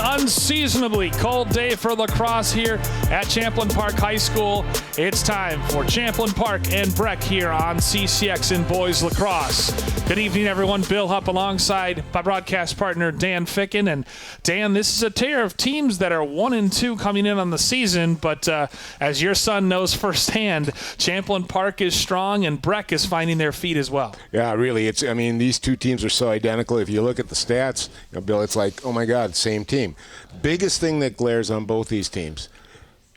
unseasonably cold day for lacrosse here at Champlin Park High School. It's time for Champlin Park and Breck here on CCX in boys lacrosse. Good evening, everyone. Bill Hupp alongside my broadcast partner Dan Ficken. And Dan, this is a tier of teams that are 1-2 coming in on the season, but as your son knows firsthand, Champlin Park is strong and Breck is finding their feet as well. Yeah, really. These two teams are so identical. If you look at the stats, Bill, it's like, oh my God, same team. Biggest thing that glares on both these teams.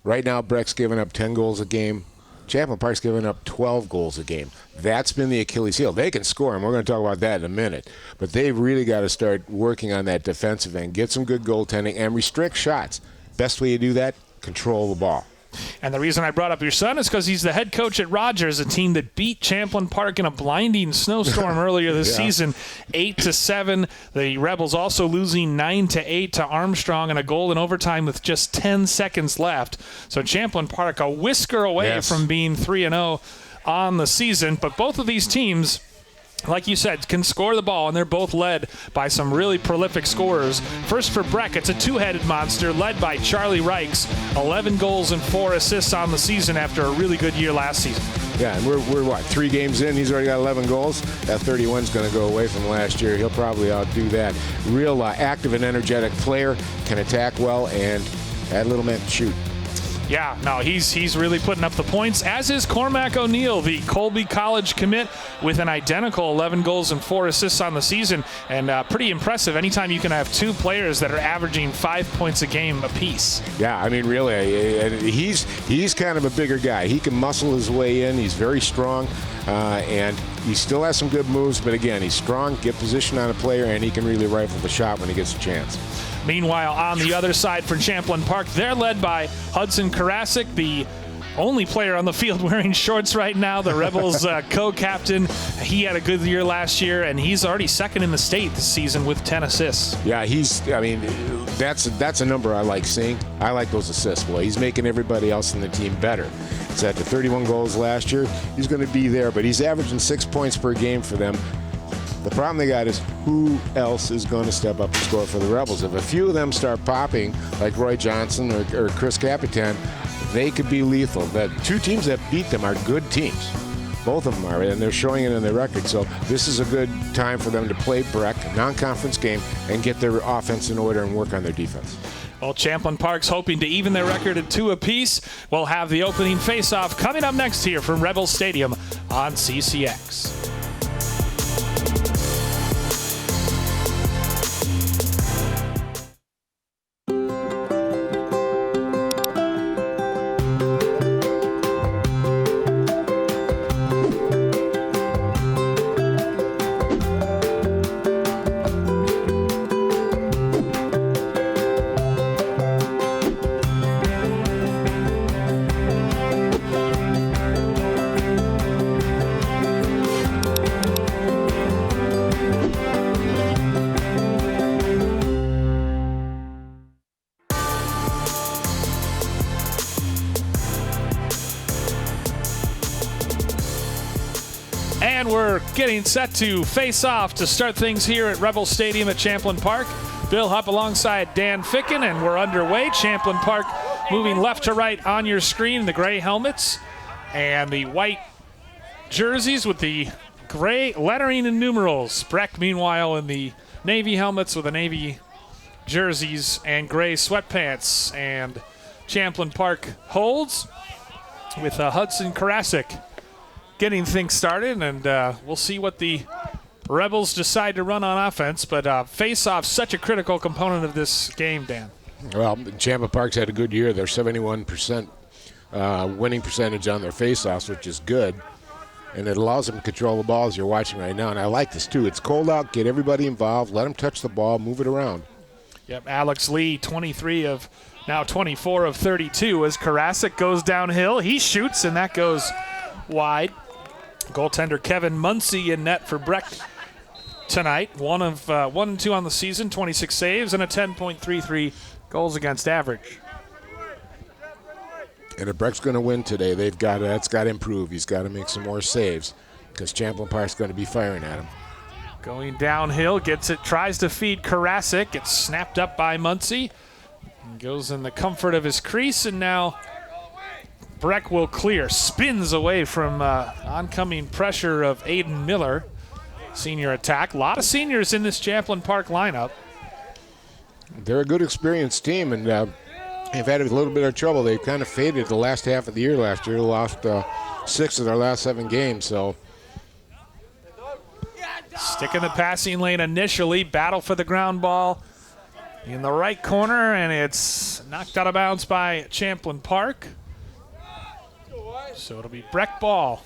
Right now, Breck's giving up 10 goals a game. Champlin Park's giving up 12 goals a game. That's been the Achilles heel. They can score, and we're going to talk about that in a minute. But they've really got to start working on that defensive end, get some good goaltending, and restrict shots. Best way to do that, control the ball. And the reason I brought up your son is because he's the head coach at Rogers, a team that beat Champlin Park in a blinding snowstorm earlier this season, 8-7. The Rebels also losing 9-8 to Armstrong and a goal in overtime with just 10 seconds left. So Champlin Park a whisker away from being 3-0 on the season. But both of these teams, like you said, can score the ball, and they're both led by some really prolific scorers. First for Breck, it's a two-headed monster led by Charlie Reichs, 11 goals and 4 assists on the season after a really good year last season. Yeah, and we're what, 3 games in? He's already got 11 goals. That 31's going to go away from last year. He'll probably outdo that. Real active and energetic player, can attack well, and add a little man to shoot. Yeah, no, he's really putting up the points, as is Cormac O'Neill, the Colby College commit, with an identical 11 goals and 4 assists on the season, and pretty impressive anytime you can have 2 players that are averaging 5 points a game apiece. Yeah, really, he's kind of a bigger guy. He can muscle his way in. He's very strong, and he still has some good moves, but again, he's strong, get position on a player, and he can really rifle the shot when he gets a chance. Meanwhile, on the other side for Champlin Park, they're led by Hudson Karasik, the only player on the field wearing shorts right now, the Rebels co-captain. He had a good year last year, and he's already second in the state this season with 10 assists. Yeah, that's a number I like seeing. I like those assists. Boy, he's making everybody else in the team better. He's at the 31 goals last year. He's going to be there, but he's averaging 6 points per game for them. The problem they got is who else is going to step up and score for the Rebels. If a few of them start popping, like Roy Johnson or Chris Capitan, they could be lethal. The 2 teams that beat them are good teams. Both of them are, and they're showing it in their record. So this is a good time for them to play Breck, a non-conference game, and get their offense in order and work on their defense. Well, Champlin Park's hoping to even their record at 2 apiece. We'll have the opening face-off coming up next here from Rebel Stadium on CCX. And we're getting set to face off to start things here at Rebel Stadium at Champlin Park. Bill Hupp alongside Dan Ficken, and we're underway. Champlin Park moving left to right on your screen. The gray helmets and the white jerseys with the gray lettering and numerals. Breck, meanwhile, in the navy helmets with the navy jerseys and gray sweatpants. And Champlin Park holds with Hudson Karasik getting things started, and we'll see what the Rebels decide to run on offense. But face-off, such a critical component of this game, Dan. Well, Champlin Park's had a good year. They're 71% winning percentage on their face-offs, which is good. And it allows them to control the ball as you're watching right now. And I like this, too. It's cold out. Get everybody involved. Let them touch the ball. Move it around. Yep, Alex Lee, 24 of 32 as Karasik goes downhill. He shoots, and that goes wide. Goaltender Kevin Muncy in net for Breck tonight. 1 and 2 on the season, 26 saves, and a 10.33 goals against average. And if Breck's going to win today, that's got to improve. He's got to make some more saves because Champlin Park's going to be firing at him. Going downhill, gets it, tries to feed Karasik. Gets snapped up by Muncie. Goes in the comfort of his crease, and now Breck will clear. Spins away from oncoming pressure of Aiden Miller. Senior attack. A lot of seniors in this Champlin Park lineup. They're a good experienced team, and they've had a little bit of trouble. They kind of faded the last half of the year last year. Lost 6 of their last 7 games. So stick in the passing lane initially. Battle for the ground ball in the right corner, and it's knocked out of bounds by Champlin Park. So it'll be Breck ball.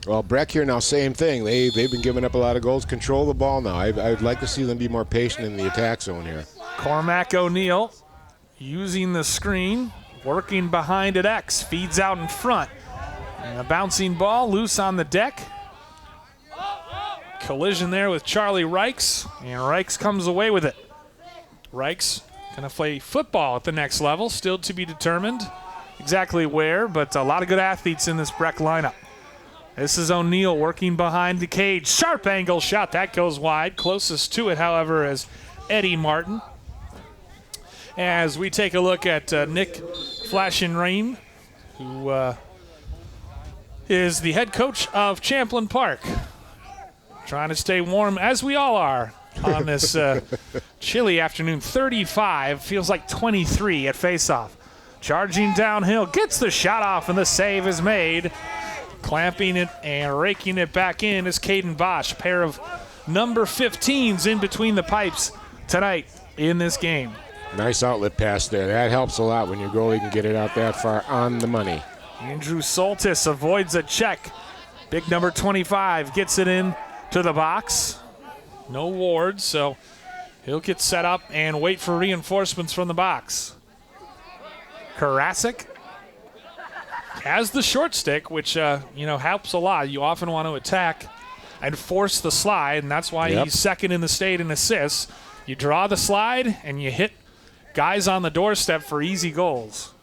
Well, Breck here now, same thing. They've been giving up a lot of goals. Control the ball now. I'd like to see them be more patient in the attack zone here. Cormac O'Neill using the screen, working behind at X, feeds out in front. And a bouncing ball loose on the deck. Collision there with Charlie Reichs, and Reichs comes away with it. Reichs gonna play football at the next level, still to be determined exactly where, but a lot of good athletes in this Breck lineup. This is O'Neill working behind the cage. Sharp angle shot, that goes wide. Closest to it, however, is Eddie Martin. As we take a look at Nick Flashenrein, who is the head coach of Champlin Park. Trying to stay warm, as we all are, on this chilly afternoon. 35, feels like 23 at faceoff. Charging downhill, gets the shot off, and the save is made. Clamping it and raking it back in is Caden Bosch. A pair of number 15s in between the pipes tonight in this game. Nice outlet pass there. That helps a lot when your goalie can get it out that far on the money. Andrew Soltis avoids a check. Big number 25 gets it in to the box. No Ward, so he'll get set up and wait for reinforcements from the box. Karasik has the short stick, which helps a lot. You often want to attack and force the slide, and that's why he's second in the state in assists. You draw the slide, and you hit guys on the doorstep for easy goals.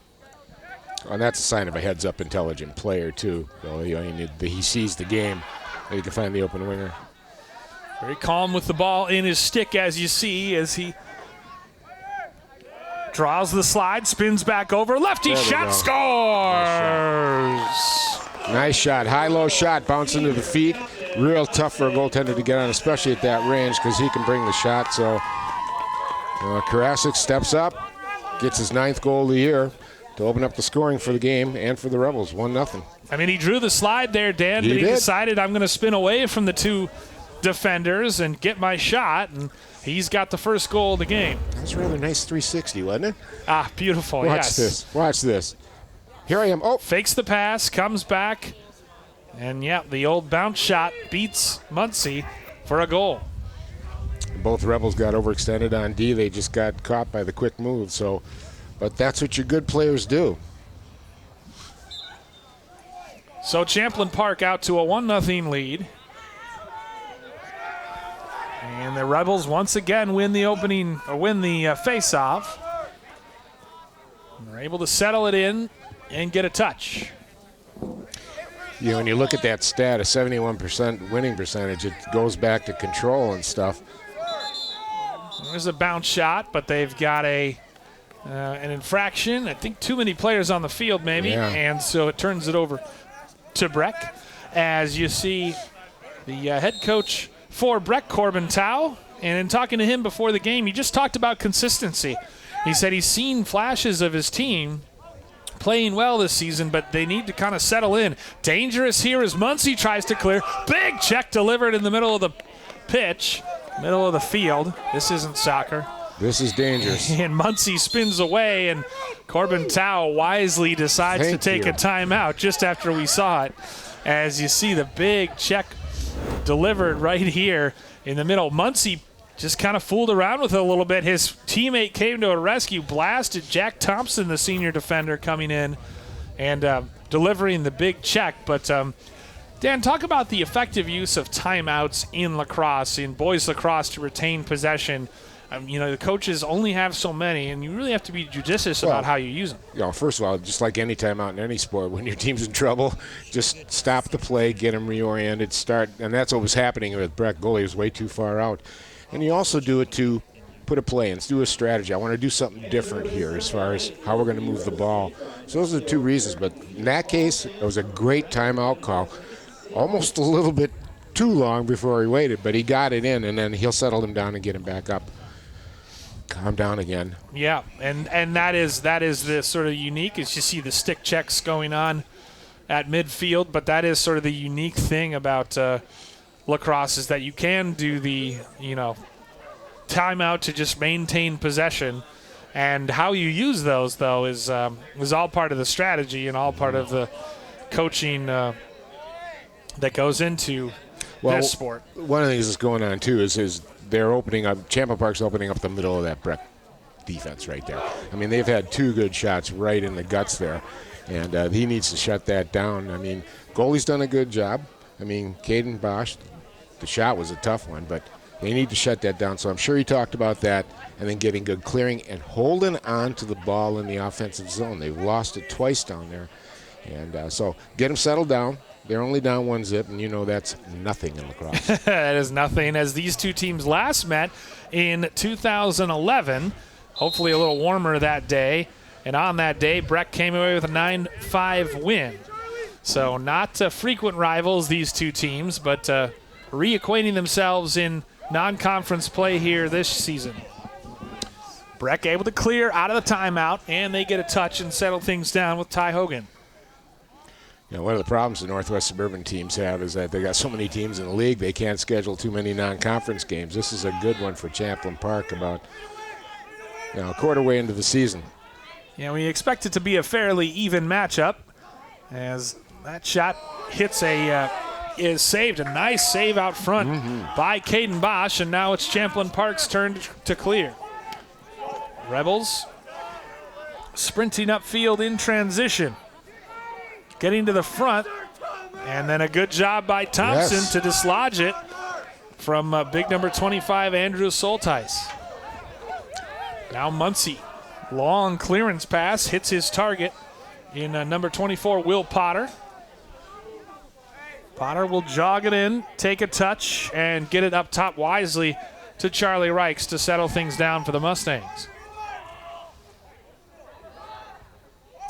And that's a sign of a heads-up intelligent player, too. So, he sees the game. He can find the open winger. Very calm with the ball in his stick, as you see, as he draws the slide, spins back over, lefty shot, scores! Nice shot, high-low shot, bouncing to the feet. Real tough for a goaltender to get on, especially at that range, because he can bring the shot. So Karasik steps up, gets his 9th goal of the year to open up the scoring for the game and for the Rebels, 1-0. I mean, he drew the slide there, Dan, but he decided I'm going to spin away from the 2 defenders and get my shot, and he's got the first goal of the game. That's a rather nice 360, wasn't it? Ah, beautiful, Watch this. Watch this. Here I am. Oh. Fakes the pass, comes back, and, the old bounce shot beats Muncie for a goal. Both Rebels got overextended on D. They just got caught by the quick move. But that's what your good players do. So Champlin Park out to a 1-0 lead. And the Rebels once again win the face-off. They're able to settle it in and get a touch. When you look at that stat, a 71% winning percentage, it goes back to control and stuff. There's a bounce shot, but they've got an infraction. I think too many players on the field, maybe, and so it turns it over to Breck. As you see, the head coach for Breck, Corbin Tao, and in talking to him before the game, he just talked about consistency. He said he's seen flashes of his team playing well this season, but they need to kind of settle in. Dangerous here as Muncie tries to clear. Big check delivered in the middle of the pitch, middle of the field. This isn't soccer. This is dangerous. And Muncie spins away, and Corbin Tao wisely decides to take a timeout just after we saw it. As you see the big check delivered right here in the middle. Muncie just kind of fooled around with it a little bit. His teammate came to a rescue, blasted Jack Thompson, the senior defender, coming in and delivering the big check. But Dan, talk about the effective use of timeouts in lacrosse, in boys lacrosse, to retain possession. The coaches only have so many, and you really have to be judicious about how you use them. First of all, just like any timeout in any sport, when your team's in trouble, just stop the play, get them reoriented, start. And that's what was happening with Breck. Goalie was way too far out. And you also do it to put a play in, do a strategy. I want to do something different here as far as how we're going to move the ball. So those are the two reasons. But in that case, it was a great timeout call. Almost a little bit too long before he waited, but he got it in, and then he'll settle him down and get him back up. Calm down again. Yeah, and that is the sort of unique is you see the stick checks going on at midfield, but that is sort of the unique thing about lacrosse is that you can do the timeout to just maintain possession, and how you use those though is all part of the strategy and all part of the coaching that goes into this sport. One of the things that's going on too is they're opening up. Champlin Park's opening up the middle of that Breck defense right there. I mean, they've had 2 good shots right in the guts there, and he needs to shut that down. I mean, goalie's done a good job. I mean, Caden Bosch, the shot was a tough one, but they need to shut that down. So I'm sure he talked about that, and then getting good clearing and holding on to the ball in the offensive zone. They've lost it twice down there, and so get them settled down. They're only down 1-0, and that's nothing in lacrosse. That is nothing, as these two teams last met in 2011, hopefully a little warmer that day. And on that day, Breck came away with a 9-5 win. So not frequent rivals, these two teams, but reacquainting themselves in non-conference play here this season. Breck able to clear out of the timeout, and they get a touch and settle things down with Ty Hogan. One of the problems the Northwest Suburban teams have is that they got so many teams in the league, they can't schedule too many non-conference games. This is a good one for Champlin Park about a quarter way into the season. Yeah, we expect it to be a fairly even matchup as that shot hits is saved. A nice save out front by Caden Bosch, and now it's Champlin Park's turn to clear. Rebels sprinting upfield in transition. Getting to the front, and then a good job by Thompson to dislodge it from big number 25, Andrew Soltice. Now Muncie, long clearance pass, hits his target in number 24, Will Potter. Potter will jog it in, take a touch, and get it up top wisely to Charlie Reichs to settle things down for the Mustangs.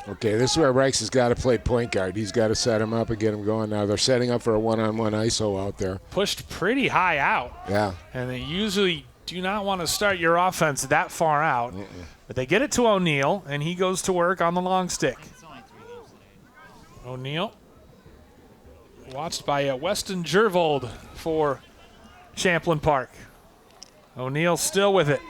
Okay, this is where Reichs has got to play point guard. He's got to set him up and get him going. Now they're setting up for a one-on-one ISO out there. Pushed pretty high out. Yeah. And they usually do not want to start your offense that far out. But they get it to O'Neill, and he goes to work on the long stick. O'Neill, watched by Weston Jervold for Champlin Park. O'Neill still with it.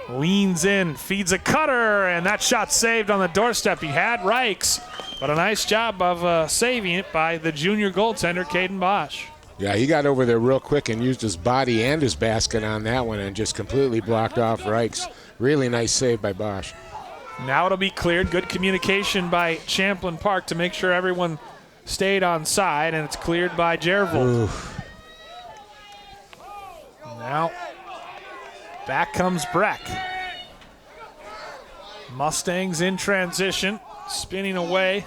Leans in, feeds a cutter, and that shot saved on the doorstep. He had Reichs, but a nice job of saving it by the junior goaltender, Caden Bosch. Yeah, he got over there real quick and used his body and his basket on that one and just completely blocked off Reichs. Really nice save by Bosch. Now it'll be cleared. Good communication by Champlin Park to make sure everyone stayed on side, and it's cleared by Jervold. Now back comes Breck. Mustangs in transition, spinning away.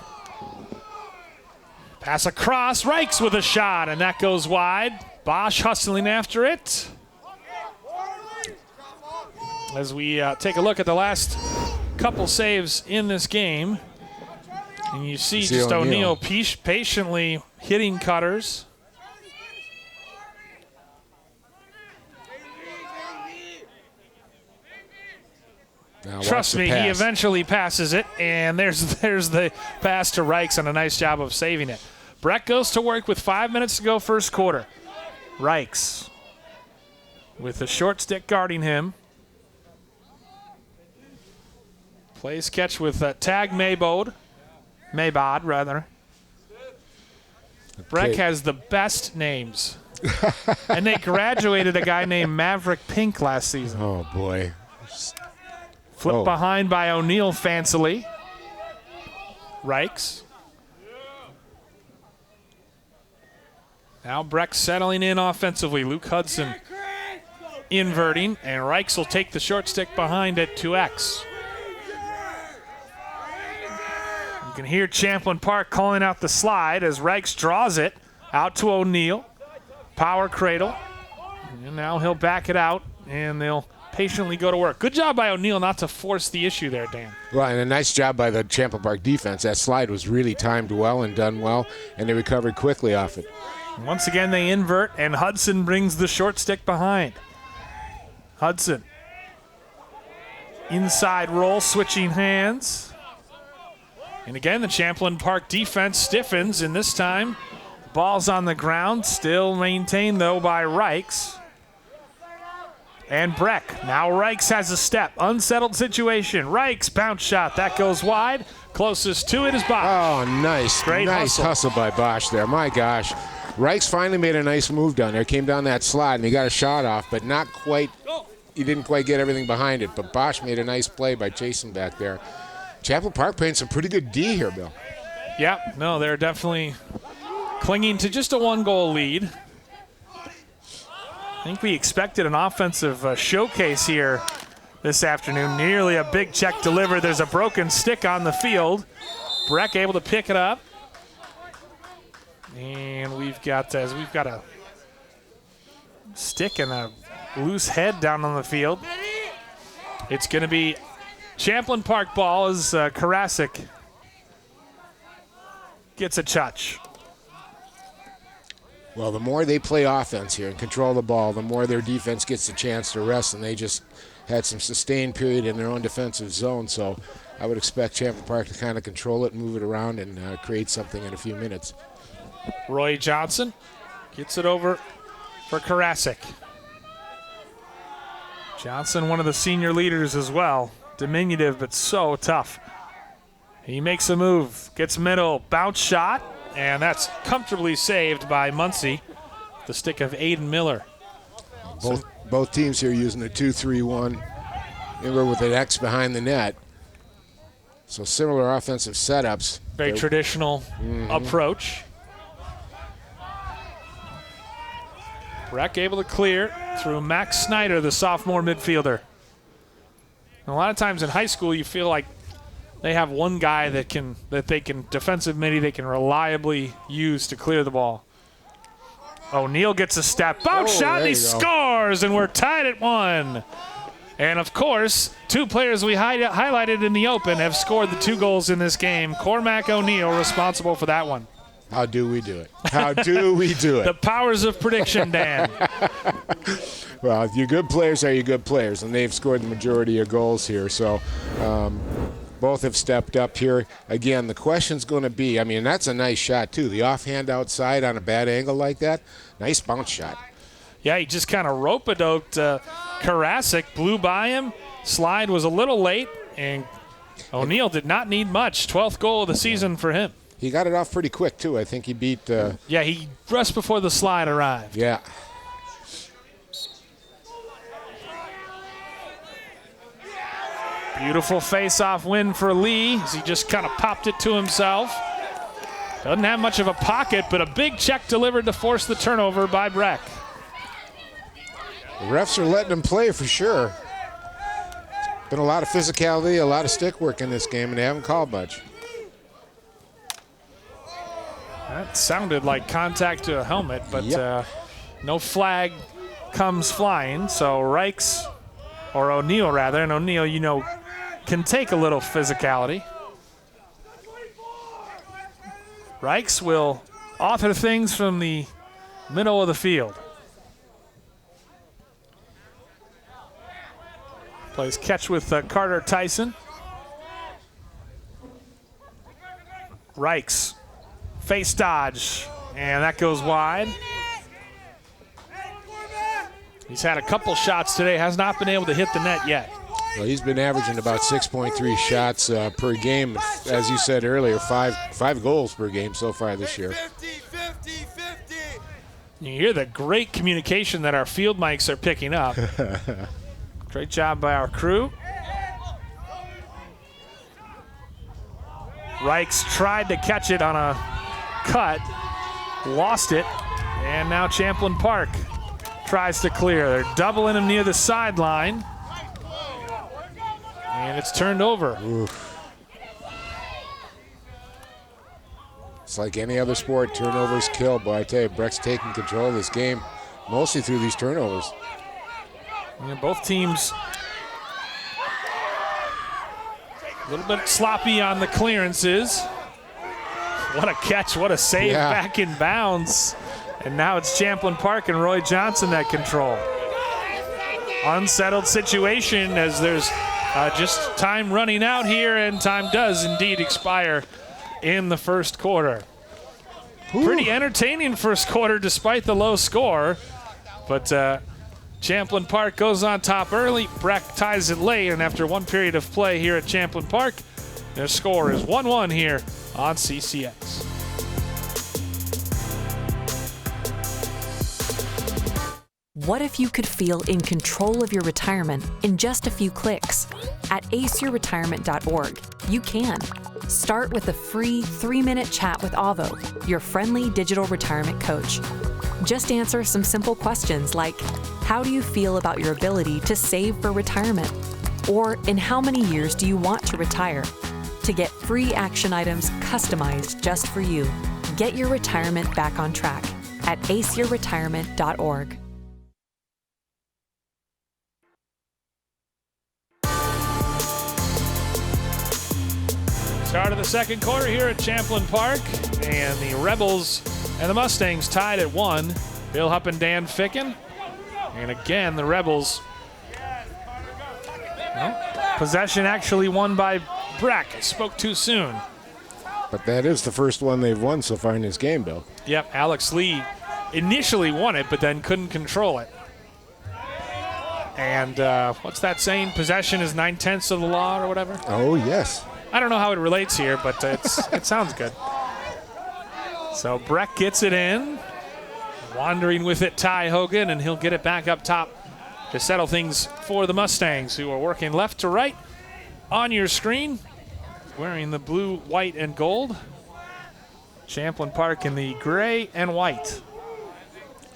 Pass across, Reichs with a shot, and that goes wide. Bosch hustling after it. As we take a look at the last couple saves in this game, and you see just O'Neill patiently hitting cutters. Now trust me, he eventually passes it, and there's the pass to Reichs, and a nice job of saving it. Breck goes to work with 5 minutes to go first quarter. Reichs with a short stick guarding him. Plays catch with Tag Maybod, rather. Breck has the best names. And they graduated a guy named Maverick Pink last season. Oh, boy. Flipped behind by O'Neill fancily. Reichs. Now Breck settling in offensively. Luke Hudson inverting, and Reichs will take the short stick behind at 2X. You can hear Champlin Park calling out the slide as Reichs draws it out to O'Neill. Power cradle. And now he'll back it out, and they'll patiently go to work. Good job by O'Neill not to force the issue there, Dan. Well, and a nice job by the Champlin Park defense. That slide was really timed well and done well, and they recovered quickly off it. Once again, they invert, and Hudson brings the short stick behind. Hudson. Inside roll, switching hands. And again, the Champlin Park defense stiffens, and this time, ball's on the ground, still maintained, though, by Reichs. And Breck. Now Reichs has a step. Unsettled situation. Reichs, bounce shot. That goes wide. Closest to it is Bosch. Oh, nice. Great nice hustle by Bosch there. My gosh. Reichs finally made a nice move down there. Came down that slide, and he got a shot off, but not quite. He didn't quite get everything behind it. But Bosch made a nice play by chasing back there. Champlin Park playing some pretty good D here, Bill. Yeah, no, they're definitely clinging to just a one-goal lead. I think we expected an offensive showcase here this afternoon. Nearly a big check delivered. There's a broken stick on the field. Breck able to pick it up. And we've got a stick and a loose head down on the field. It's going to be Champlin Park ball as Karasik gets a touch. Well, the more they play offense here and control the ball, the more their defense gets a chance to rest, and they just had some sustained period in their own defensive zone. So I would expect Champlin Park to kind of control it, move it around, and create something in a few minutes. Roy Johnson gets it over for Karasik. Johnson, one of the senior leaders as well. Diminutive, but so tough. He makes a move, gets middle, bounce shot, and that's comfortably saved by Muncie. The stick of Aiden Miller. Both teams here using a 2-3-1. Remember with an X behind the net. So similar offensive setups. Very traditional approach. Breck able to clear through Max Snyder, the sophomore midfielder. And a lot of times in high school, you feel like they have one guy that they can defensive midi they can reliably use to clear the ball. O'Neill gets a step, bounce shot, and he scores, and we're tied at 1. And of course, two players we highlighted in the open have scored the 2 goals in this game. Cormac O'Neill responsible for that one. How do we do it? How do we do it? The powers of prediction, Dan. Well, your good players are your good players, and they've scored the majority of goals here. So both have stepped up here. Again, the question's going to be, I mean, that's a nice shot, too. The offhand outside on a bad angle like that, nice bounce shot. Yeah, he just kind of rope-a-doped Karasik, blew by him. Slide was a little late, and O'Neill did not need much. 12th goal of the season for him. He got it off pretty quick, too. I think he beat... yeah, he rushed before the slide arrived. Yeah. Beautiful face-off win for Lee as he just kind of popped it to himself. Doesn't have much of a pocket, but a big check delivered to force the turnover by Breck. The refs are letting him play for sure. Been a lot of physicality, a lot of stick work in this game, and they haven't called much. That sounded like contact to a helmet, but no flag comes flying. So Reichs, or O'Neill rather, and O'Neill, you know, can take a little physicality. Reichs will author things from the middle of the field. Plays catch with Carter Tyson. Reichs. Face dodge, and that goes wide. He's had a couple shots today, has not been able to hit the net yet. Well, he's been averaging about 6.3 shots per game. As you said earlier, five goals per game so far this year. You hear the great communication that our field mics are picking up. Great job by our crew. Reichs tried to catch it on a cut, lost it, and now Champlin Park tries to clear. They're doubling him near the sideline. And it's turned over. Oof. It's like any other sport, turnovers kill. But I tell you, Breck's taking control of this game mostly through these turnovers. And both teams a little bit sloppy on the clearances. What a catch, what a save back in bounds. And now it's Champlin Park and Roy Johnson that control. Unsettled situation as there's just time running out here, and time does indeed expire in the first quarter. Ooh. Pretty entertaining first quarter despite the low score, but Champlin Park goes on top early. Breck ties it late, and after one period of play here at Champlin Park, their score is 1-1 here on CCX. What if you could feel in control of your retirement in just a few clicks? At aceyourretirement.org, you can. Start with a free 3-minute chat with Avo, your friendly digital retirement coach. Just answer some simple questions like, how do you feel about your ability to save for retirement? Or in how many years do you want to retire? To get free action items customized just for you, get your retirement back on track at aceyourretirement.org. Start of the second quarter here at Champlin Park, and the Rebels and the Mustangs tied at 1. Bill Hupp and Dan Ficken. And again, the Rebels. Well, possession actually won by Breck. I spoke too soon. But that is the first one they've won so far in this game, Bill. Yep, Alex Lee initially won it, but then couldn't control it. And what's that saying? Possession is 9/10 of the law or whatever? Oh, yes. I don't know how it relates here, but it sounds good. So Breck gets it in. Wandering with it, Ty Hogan, and he'll get it back up top to settle things for the Mustangs, who are working left to right on your screen, wearing the blue, white, and gold. Champlin Park in the gray and white.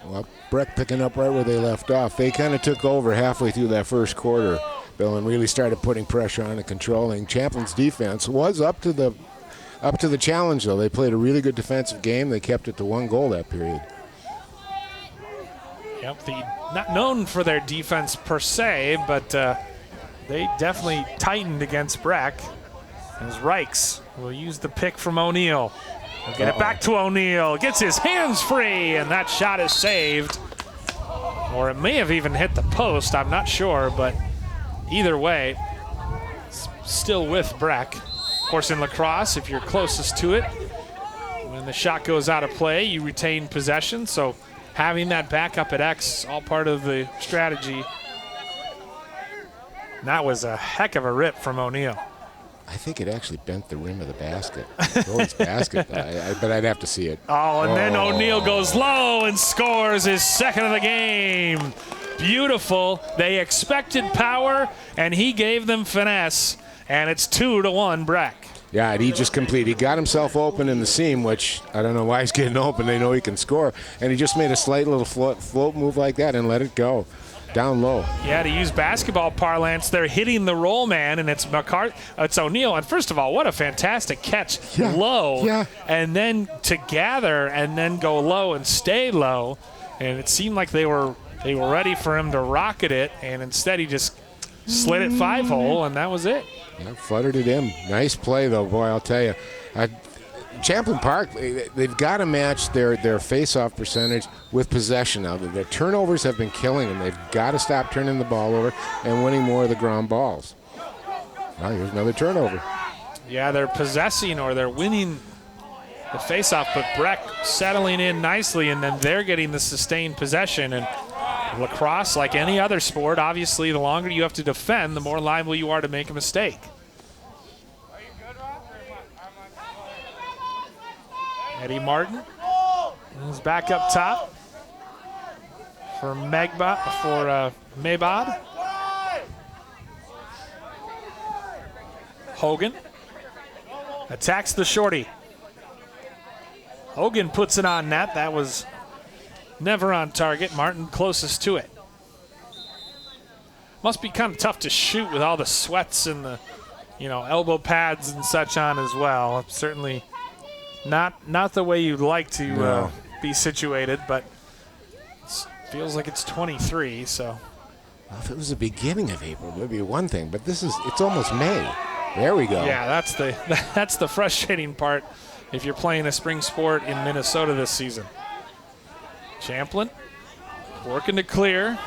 Well, Breck picking up right where they left off. They kind of took over halfway through that first quarter, Bill, and really started putting pressure on and controlling. Champlin's defense was up to the challenge, though. They played a really good defensive game. They kept it to 1 goal that period. Yep, not known for their defense per se, but they definitely tightened against Breck. As Reichs will use the pick from O'Neill. He'll get it back to O'Neill. Gets his hands free, and that shot is saved. Or it may have even hit the post. I'm not sure, but either way, it's still with Breck. Of course, in lacrosse, if you're closest to it, when the shot goes out of play, you retain possession. So having that backup at X is all part of the strategy. And that was a heck of a rip from O'Neill. I think it actually bent the rim of the basket. Gold's basket, but I'd have to see it. Oh, and then O'Neill goes low and scores his second of the game. Beautiful. They expected power, and he gave them finesse, and it's 2-1 Breck. Yeah, and he just completed. He got himself open in the seam, which I don't know why he's getting open. They know he can score, and he just made a slight little float move like that and let it go. Down low. Yeah, to use basketball parlance, they're hitting the roll man, and it's it's O'Neill. And first of all, what a fantastic catch, low, and then to gather and then go low and stay low. And it seemed like they were ready for him to rocket it, and instead he just slid it 5-hole, and that was it. Yeah, fluttered it in. Nice play, though, boy, I'll tell you. Champlin Park, they've got to match their face-off percentage with possession now. Their turnovers have been killing them. They've got to stop turning the ball over and winning more of the ground balls. Well, here's another turnover. Yeah, they're possessing or they're winning the face-off, but Breck settling in nicely, and then they're getting the sustained possession. And lacrosse, like any other sport, obviously the longer you have to defend, the more liable you are to make a mistake. Eddie Martin is back up top for Maybod. Hogan attacks the shorty. Hogan puts it on net. That was never on target. Martin closest to it. Must be kind of tough to shoot with all the sweats and the, elbow pads and such on as well. Certainly not the way you'd like to be situated, but it feels like it's 23, so. Well, if it was the beginning of April, maybe one thing, but it's almost May. There we go. Yeah, that's the frustrating part if you're playing a spring sport in Minnesota this season. Champlin working to clear,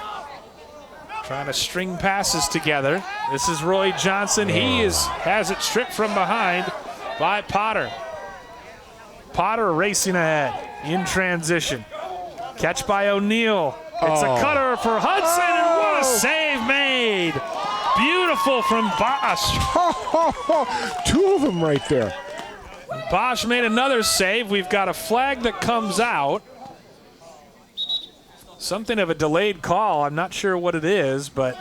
trying to string passes together. This is Roy Johnson. He has it stripped from behind by Potter. Potter racing ahead in transition. Catch by O'Neill. It's a cutter for Hudson, and what a save made. Beautiful from Bosch. Two of them right there. Bosch made another save. We've got a flag that comes out. Something of a delayed call. I'm not sure what it is, but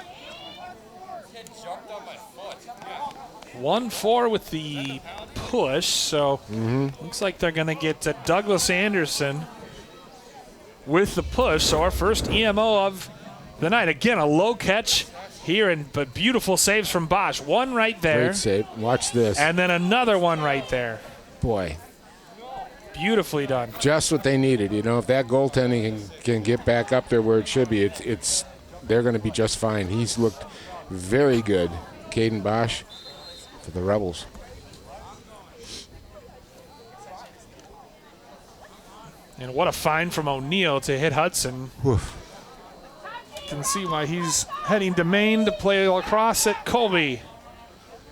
1-4 with the push. So looks like they're going to get Douglas Anderson with the push. So our first EMO of the night. Again, a low catch here, but beautiful saves from Bosch. One right there. Great save. Watch this. And then another one right there. Boy. Beautifully done. Just what they needed. If that goaltending can get back up there where it should be, they're going to be just fine. He's looked very good, Caden Bosch, for the Rebels. And what a find from O'Neill to hit Hudson. Woof. You can see why he's heading to Maine to play lacrosse at Colby.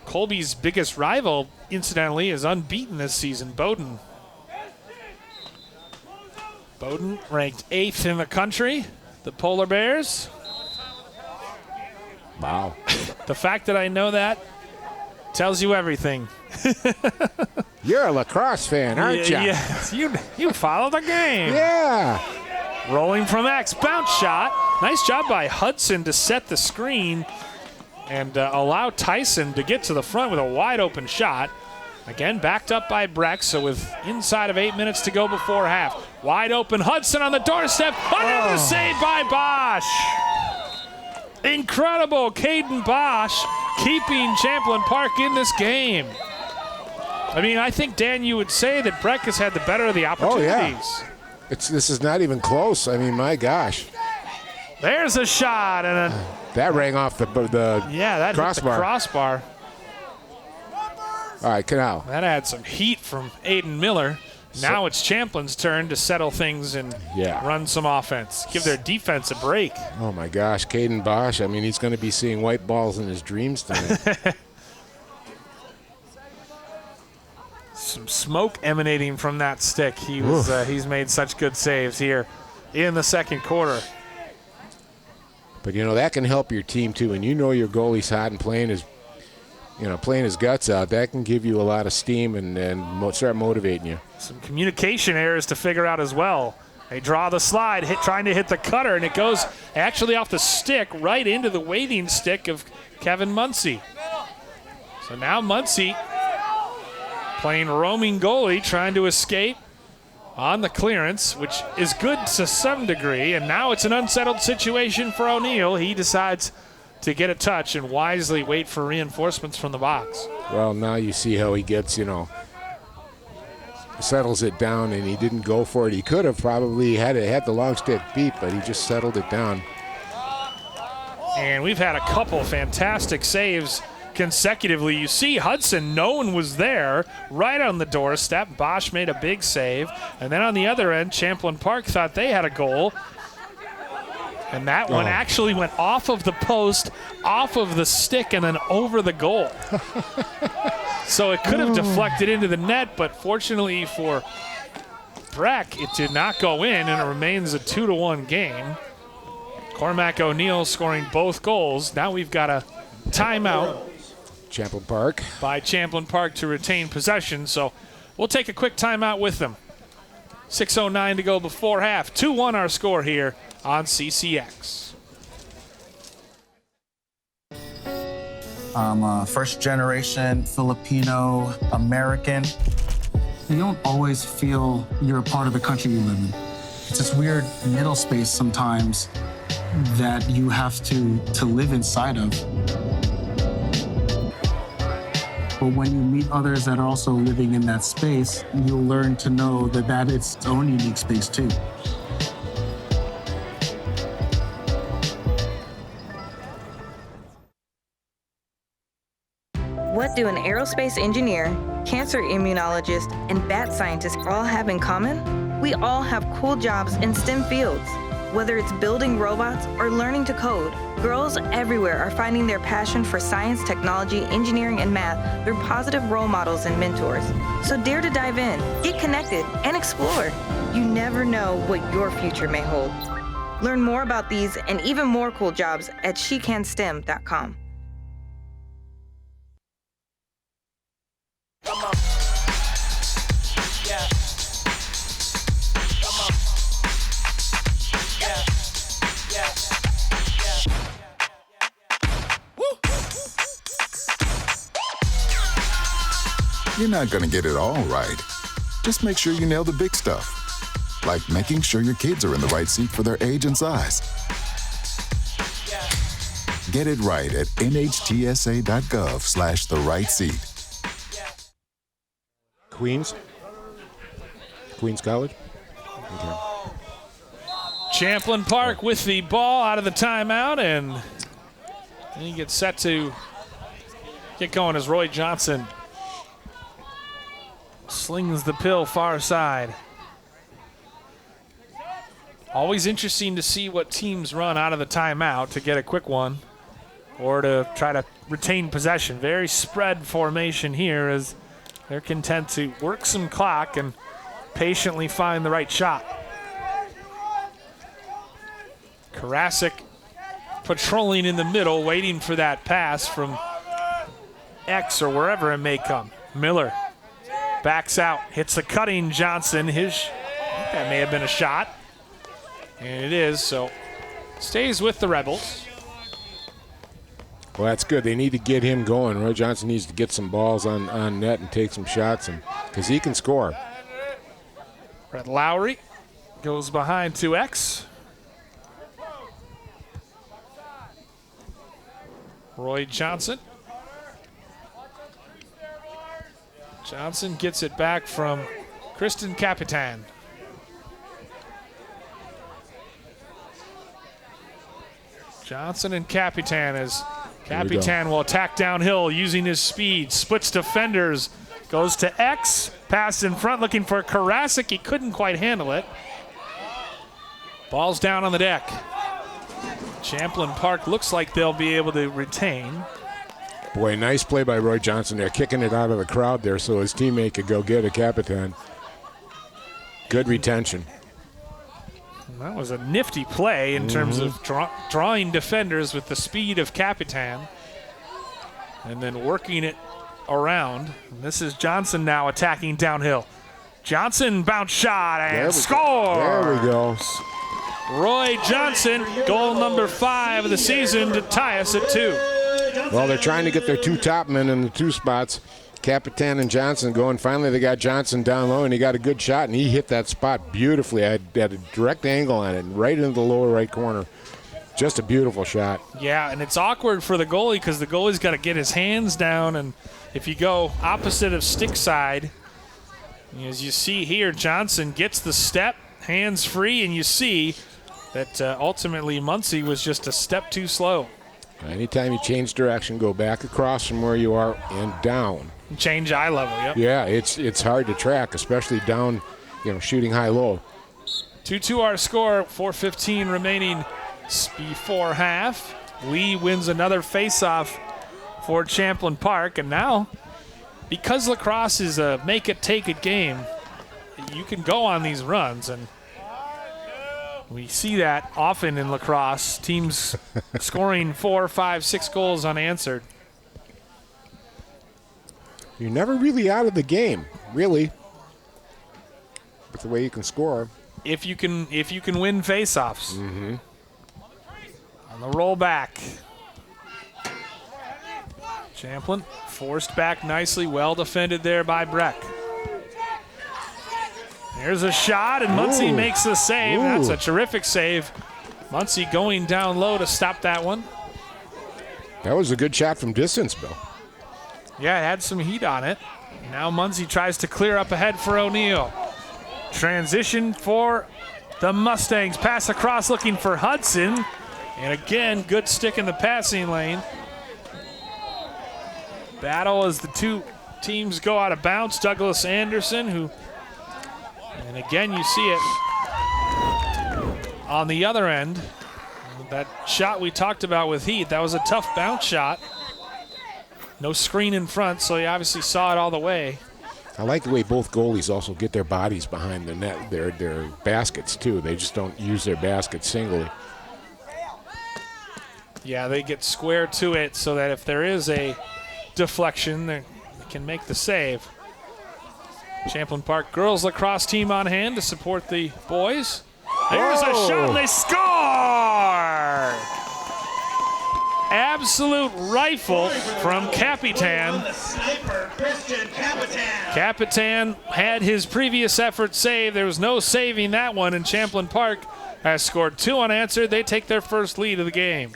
Colby's biggest rival, incidentally, is unbeaten this season, Bowdoin. Bowdoin ranked 8th in the country, the Polar Bears. Wow. The fact that I know that tells you everything. You're a lacrosse fan, aren't you? Yes, you follow the game. Yeah. Rolling from X, bounce shot. Nice job by Hudson to set the screen and allow Tyson to get to the front with a wide open shot. Again, backed up by Breck, so with inside of 8 minutes to go before half. Wide open, Hudson on the doorstep. Another save by Bosch. Incredible, Caden Bosch keeping Champlin Park in this game. I mean, I think, Dan, you would say that Breck has had the better of the opportunities. Oh, yeah. This is not even close. I mean, my gosh. There's a shot. And that rang off the crossbar. Hit the crossbar. All right, Canal. That had some heat from Aiden Miller. Now it's Champlin's turn to settle things and run some offense. Give their defense a break. Oh, my gosh. Caden Bosch, I mean, he's going to be seeing white balls in his dreams tonight. Some smoke emanating from that stick. He's made such good saves here in the second quarter. But, that can help your team, too. And your goalie's hot and playing his guts out. That can give you a lot of steam and start motivating you. Some communication errors to figure out as well. They draw the slide, trying to hit the cutter, and it goes actually off the stick right into the waiting stick of Kevin Muncy. So now Muncy playing roaming goalie, trying to escape on the clearance, which is good to some degree. And now it's an unsettled situation for O'Neill. He decides to get a touch and wisely wait for reinforcements from the box. Well, now you see how he gets, settles it down, and he didn't go for it. He could have probably had the long stick beat, but he just settled it down. And we've had a couple fantastic saves consecutively. You see Hudson, no one was there, right on the doorstep. Bosch made a big save. And then on the other end, Champlin Park thought they had a goal. And that one actually went off of the post, off of the stick, and then over the goal. So it could have deflected into the net, but fortunately for Breck, it did not go in, and it remains a 2-1 game. Cormac O'Neill scoring both goals. Now we've got a timeout. Champlin Park. By Champlin Park to retain possession, so we'll take a quick timeout with them. 6:09 to go before half. 2-1 our score here on CCX. I'm a first-generation Filipino American. You don't always feel you're a part of the country you live in. It's this weird middle space sometimes that you have to live inside of. But when you meet others that are also living in that space, you'll learn to know that it's its own unique space too. What do an aerospace engineer, cancer immunologist, and bat scientist all have in common? We all have cool jobs in STEM fields. Whether it's building robots or learning to code, girls everywhere are finding their passion for science, technology, engineering, and math through positive role models and mentors. So dare to dive in, get connected, and explore. You never know what your future may hold. Learn more about these and even more cool jobs at shecanstem.com. You're not going to get it all right. Just make sure you nail the big stuff, like making sure your kids are in the right seat for their age and size. Get it right at nhtsa.gov/the-right seat. Queens College. Okay. Champlin Park with the ball out of the timeout, and he gets set to get going as Roy Johnson slings the pill far side. Always interesting to see what teams run out of the timeout to get a quick one or to try to retain possession. Very spread formation here as they're content to work some clock and patiently find the right shot. Karasik patrolling in the middle, waiting for that pass from X or wherever it may come. Miller backs out, hits the cutting Johnson. That may have been a shot. And it is, so stays with the Rebels. Well, that's good. They need to get him going. Roy Johnson needs to get some balls on net and take some shots, because he can score. Brett Lowry goes behind to X. Roy Johnson. Johnson gets it back from Kristen Capitan. Johnson and Capitan as Capitan will attack downhill using his speed. Splits defenders. Goes to X. Pass in front looking for Karasik. He couldn't quite handle it. Ball's down on the deck. Champlin Park looks like they'll be able to retain. Boy, nice play by Roy Johnson there, kicking it out of the crowd there so his teammate could go get a Capitan. Good retention. That was a nifty play in terms of drawing defenders with the speed of Capitan and then working it around. And this is Johnson now attacking downhill. Johnson bounce shot and score. There we go. Roy Johnson, goal number 5 of the season to tie us at 2. Well, they're trying to get their two top men in the two spots, Capitan and Johnson, going. Finally, they got Johnson down low, and he got a good shot, and he hit that spot beautifully. I had a direct angle on it, right into the lower right corner. Just a beautiful shot. Yeah, and it's awkward for the goalie because the goalie's got to get his hands down, and if you go opposite of stick side, as you see here, Johnson gets the step, hands free, and you see that ultimately Muncie was just a step too slow. Anytime you change direction, go back across from where you are and down. Change eye level, yep. Yeah, it's hard to track, especially down, shooting high-low. 2-2 our score, 4:15 remaining before half. Lee wins another face-off for Champlin Park, and now, because lacrosse is a make-it-take-it game, you can go on these runs, and we see that often in lacrosse, teams scoring 4, 5, 6 goals unanswered. You're never really out of the game, really, with the way you can score. If you can win faceoffs. Mm-hmm. On the roll back. Champlin forced back nicely, well defended there by Breck. Here's a shot, and Muncie makes the save. That's a terrific save. Muncie going down low to stop that one. That was a good shot from distance, Bill. Yeah, it had some heat on it. Now Muncie tries to clear up ahead for O'Neill. Transition for the Mustangs. Pass across looking for Hudson. And again, good stick in the passing lane. Battle as the two teams go out of bounds. Douglas Anderson, and again you see it on the other end. That shot we talked about with Heath, that was a tough bounce shot. No screen in front, so he obviously saw it all the way. I like the way both goalies also get their bodies behind the net, their baskets too. They just don't use their baskets singly. Yeah, they get square to it so that if there is a deflection, they can make the save. Champlin Park girls lacrosse team on hand to support the boys. There's a shot and they score! Absolute rifle from Capitan. Capitan had his previous effort saved. There was no saving that one, and Champlin Park has scored 2 unanswered. They take their first lead of the game.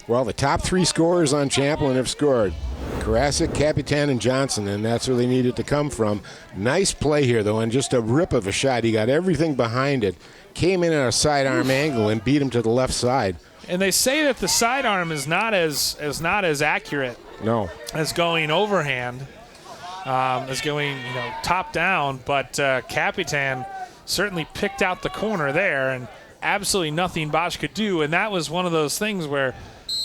Well, the top 3 scorers on Champlin have scored. Karasik, Capitan, and Johnson, and that's where they needed to come from. Nice play here, though, and just a rip of a shot. He got everything behind it, came in at a sidearm angle, and beat him to the left side. And they say that the sidearm is not as accurate. No. As going overhand, as going top down. But Capitan certainly picked out the corner there, and absolutely nothing Bosch could do. And that was one of those things where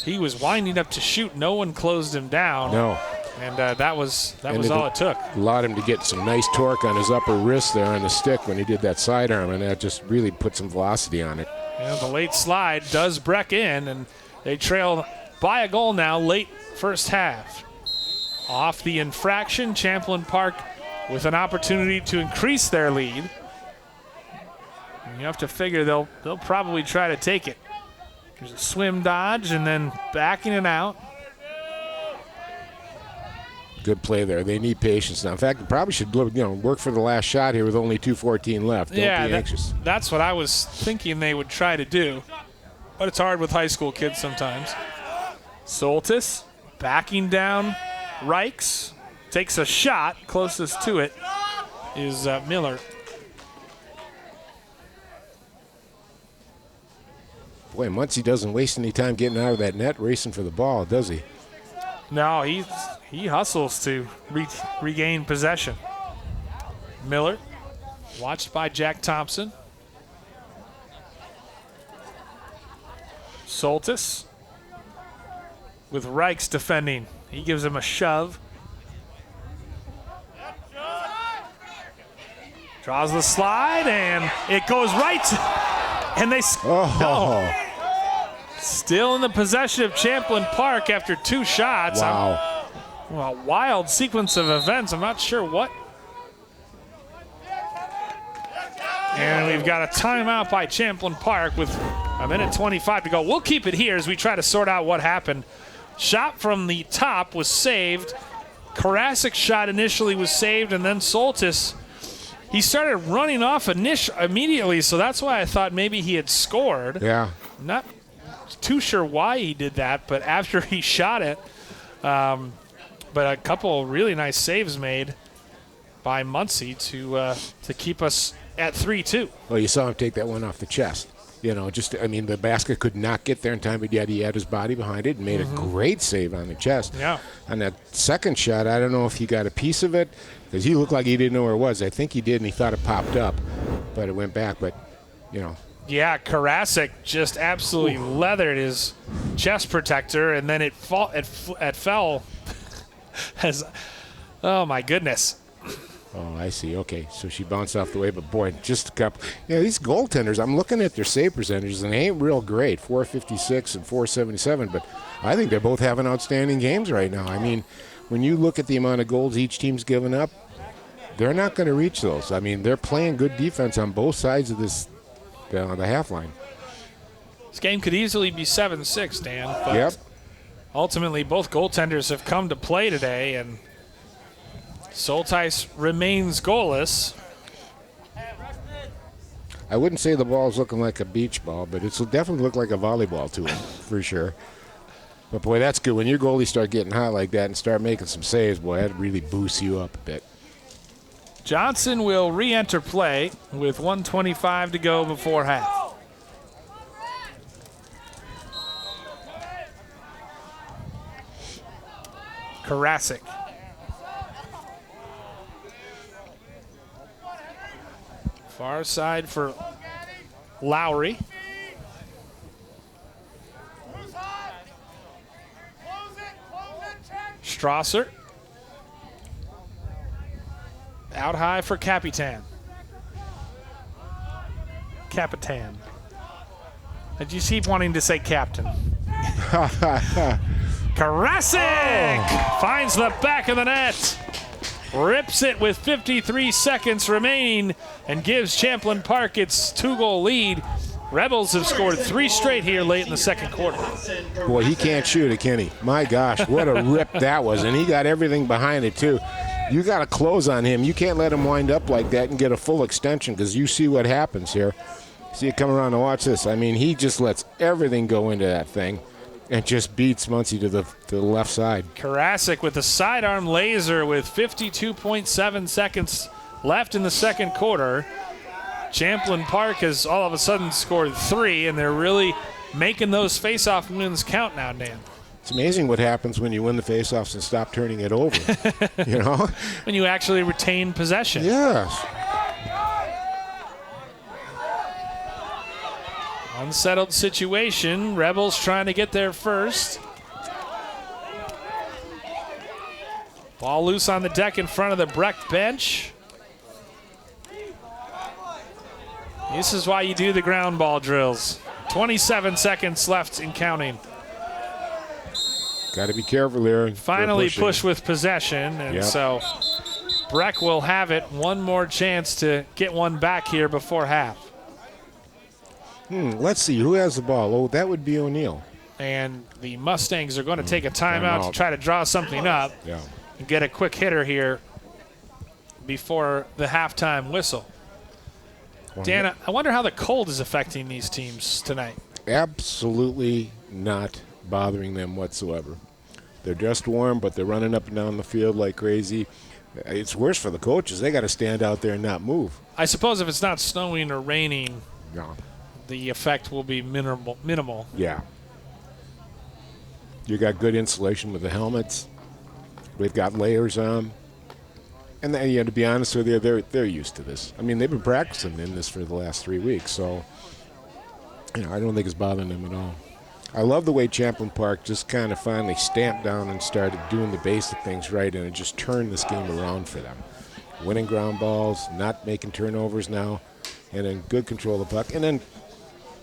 he was winding up to shoot. No one closed him down. No. And that was all it took. Allowed him to get some nice torque on his upper wrist there on the stick when he did that sidearm, and that just really put some velocity on it. Yeah, the late slide does Breck in, and they trail by a goal now late first half. Off the infraction, Champlin Park with an opportunity to increase their lead. And you have to figure they'll probably try to take it. There's a swim dodge and then backing it out. Good play there. They need patience now. In fact, they probably should work for the last shot here with only 2:14 left. Don't be anxious. That's what I was thinking they would try to do. But it's hard with high school kids sometimes. Soltis backing down Reichs. Takes a shot. Closest to it is Miller. Boy, Muncie doesn't waste any time getting out of that net racing for the ball, does he? No, he hustles to regain possession. Miller, watched by Jack Thompson. Soltis with Reichs defending. He gives him a shove. Draws the slide, and it goes right. And they no. Still in the possession of Champlin Park after 2 shots. Wow. A wild sequence of events. I'm not sure what. And we've got a timeout by Champlin Park with a minute 25 to go. We'll keep it here as we try to sort out what happened. Shot from the top was saved. Karasik's shot initially was saved, and then Soltis, he started running off immediately, so that's why I thought maybe he had scored. Yeah. Not too sure why he did that, but after he shot it, but a couple really nice saves made by Muncie to keep us at 3-2. Well, you saw him take that one off the chest. The basket could not get there in time, but yet he had his body behind it and made a great save on the chest. Yeah. On that second shot, I don't know if he got a piece of it because he looked like he didn't know where it was. I think he did, and he thought it popped up, but it went back. But, Yeah, Karasik just absolutely leathered his chest protector, and then it fell as, oh my goodness. Oh, I see. Okay, so she bounced off the way, but boy, just a couple. These goaltenders, I'm looking at their save percentages, and they ain't real great, 456 and 477, but I think they're both having outstanding games right now. I mean, when you look at the amount of goals each team's given up, they're not going to reach those. I mean, they're playing good defense on both sides of this, the half line. This game could easily be 7-6, Dan, but Yep. ultimately both goaltenders have come to play today, and Soltis remains goalless. I wouldn't say the ball's looking like a beach ball, but it's definitely looked like a volleyball to him, for sure. But, boy, that's good. When your goalies start getting hot like that and start making some saves, boy, that really boosts you up a bit. Johnson will re-enter play with 1:25 to go before half. Karasik. Far side for Lowry. Strasser. Out high for Capitan. Capitan. Did you keep wanting to say captain? Karasik finds the back of the net. Rips it with 53 seconds remaining and gives Champlin Park its 2-goal lead. Rebels have scored 3 straight here late in the second quarter. Boy, he can't shoot it, can he? My gosh, what a rip that was. And he got everything behind it, too. You got to close on him. You can't let him wind up like that and get a full extension because you see what happens here. See it come around and watch this. I mean, he just lets everything go into that thing and just beats Muncie to the left side. Karasik with the sidearm laser with 52.7 seconds left in the second quarter. Champlin Park has all of a sudden scored 3, and they're really making those face-off wins count now, Dan. It's amazing what happens when you win the face-offs and stop turning it over, you know? When you actually retain possession. Yes. Unsettled situation. Rebels trying to get there first. Ball loose on the deck in front of the Breck bench. This is why you do the ground ball drills. 27 seconds left and counting. Got to be careful there. Finally push with possession, and so Breck will have it. One more chance to get one back here before half. Let's see, who has the ball? Oh, that would be O'Neill. And the Mustangs are going to take a timeout to try to draw something up and get a quick hitter here before the halftime whistle. Dan, I wonder how the cold is affecting these teams tonight. Absolutely not bothering them whatsoever. They're dressed warm, but they're running up and down the field like crazy. It's worse for the coaches. They got to stand out there and not move. I suppose if it's not snowing or raining, No. the effect will be minimal. Yeah. You got good insulation with the helmets. They've got layers on. And then, to be honest with you, they're used to this. I mean, they've been practicing in this for the last 3 weeks, so I don't think it's bothering them at all. I love the way Champlin Park just kind of finally stamped down and started doing the basic things right, and it just turned this game around for them. Winning ground balls, not making turnovers now, and then good control of the puck, and then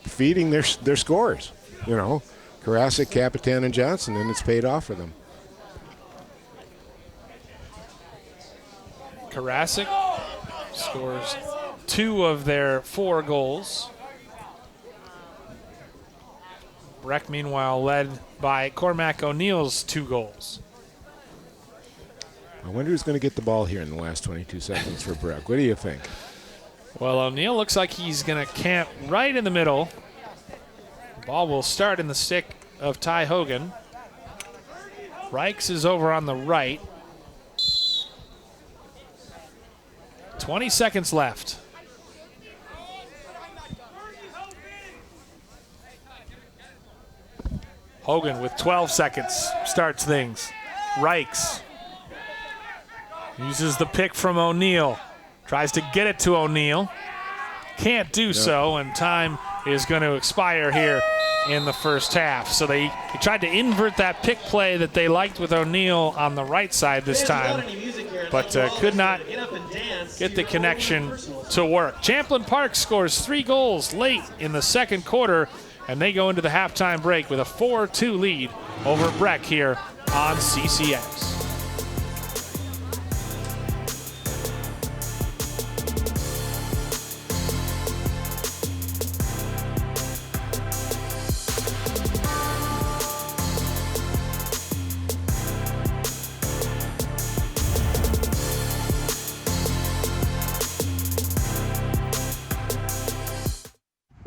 feeding their scores. Karasik, Capitan, and Johnson, and it's paid off for them. Karasik scores 2 of their 4 goals. Breck, meanwhile, led by Cormac O'Neill's 2 goals. I wonder who's going to get the ball here in the last 22 seconds for Breck. What do you think? Well, O'Neill looks like he's going to camp right in the middle. Ball will start in the stick of Ty Hogan. Reichs is over on the right. 20 seconds left. Hogan with 12 seconds starts things. Reichs uses the pick from O'Neill. Tries to get it to O'Neill. Can't do so, and time is going to expire here in the first half. So they tried to invert that pick play that they liked with O'Neill on the right side this time, but could not get the connection to work. Champlin Park scores 3 goals late in the second quarter, and they go into the halftime break with a 4-2 lead over Breck here on CCX.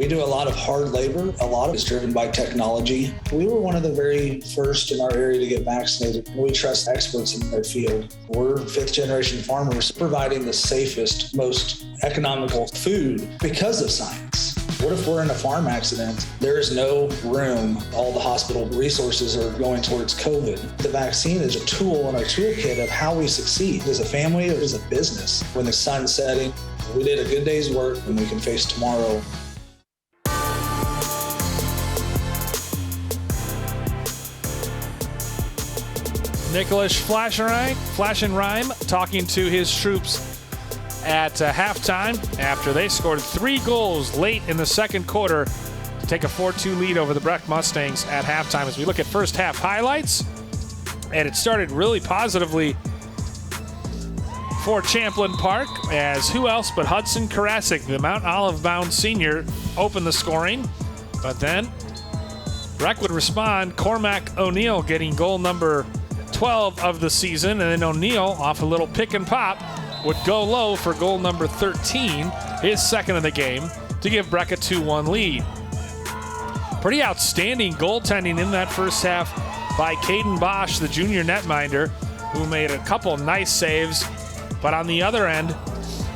We do a lot of hard labor. A lot of it's driven by technology. We were one of the very first in our area to get vaccinated. We trust experts in their field. We're fifth-generation farmers providing the safest, most economical food because of science. What if we're in a farm accident? There is no room. All the hospital resources are going towards COVID. The vaccine is a tool in our toolkit of how we succeed as a family or as a business. When the sun's setting, we did a good day's work and we can face tomorrow. Nicholas Flaschenreim talking to his troops at halftime after they scored 3 goals late in the second quarter to take a 4-2 lead over the Breck Mustangs at halftime. As we look at first half highlights, and it started really positively for Champlin Park, as who else but Hudson Karasik, the Mount Olive-bound senior, opened the scoring. But then Breck would respond. Cormac O'Neill getting goal number 12 of the season, and then O'Neill, off a little pick and pop, would go low for goal number 13, his second of the game, to give Breck a 2-1 lead. Pretty outstanding goaltending in that first half by Caden Bosch, the junior netminder, who made a couple nice saves. But on the other end,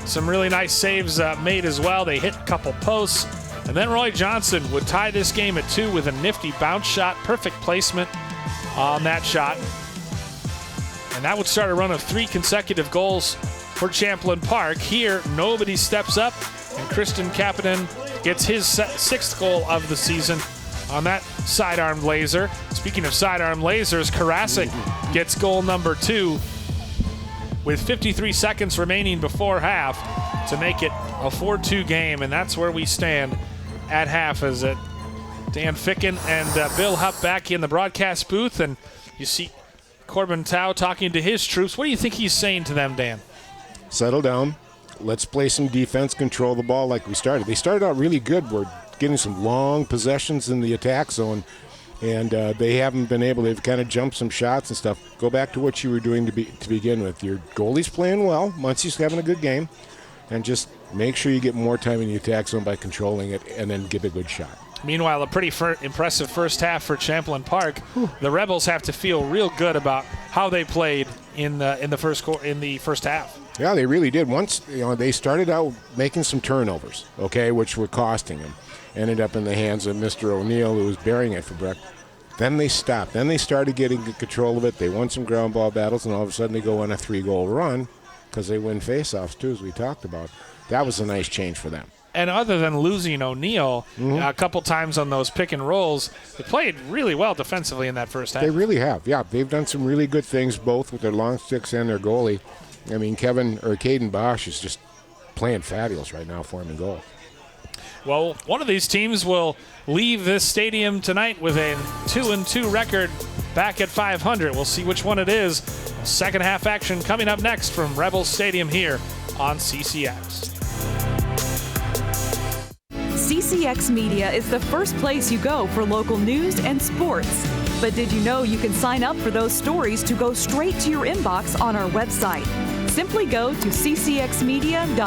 some really nice saves made as well. They hit a couple posts. And then Roy Johnson would tie this game at 2 with a nifty bounce shot. Perfect placement on that shot. And that would start a run of 3 consecutive goals for Champlin Park. Here, nobody steps up, and Kristen Kapanen gets his 6th goal of the season on that sidearm laser. Speaking of sidearm lasers, Karasik gets goal number 2 with 53 seconds remaining before half to make it a 4-2 game, and that's where we stand at half. As Dan Ficken and Bill Hupp back in the broadcast booth, and you see Corbin Tao talking to his troops. What do you think he's saying to them, Dan? Settle down. Let's play some defense, control the ball like we started. They started out really good. We're getting some long possessions in the attack zone, and they haven't been able. They've kind of jumped some shots and stuff. Go back to what you were doing to begin with. Your goalie's playing well. Muncie's having a good game, and just make sure you get more time in the attack zone by controlling it, and then get a good shot. Meanwhile, a pretty impressive first half for Champlin Park. The Rebels have to feel real good about how they played in the first half. Yeah, they really did. Once they started out making some turnovers, which were costing them. Ended up in the hands of Mr. O'Neill, who was burying it for Breck. Then they stopped. Then they started getting control of it. They won some ground ball battles, and all of a sudden they go on a 3-goal run because they win faceoffs too, as we talked about. That was a nice change for them. And other than losing O'Neill a couple times on those pick and rolls, they played really well defensively in that first half. They really have, yeah. They've done some really good things, both with their long sticks and their goalie. I mean, Caden Bosch is just playing fabulous right now for him in goal. Well, one of these teams will leave this stadium tonight with a 2-2 record back at 500. We'll see which one it is. Second half action coming up next from Rebels Stadium here on CCX. CCX Media is the first place you go for local news and sports. But did you know you can sign up for those stories to go straight to your inbox on our website? Simply go to ccxmedia.org.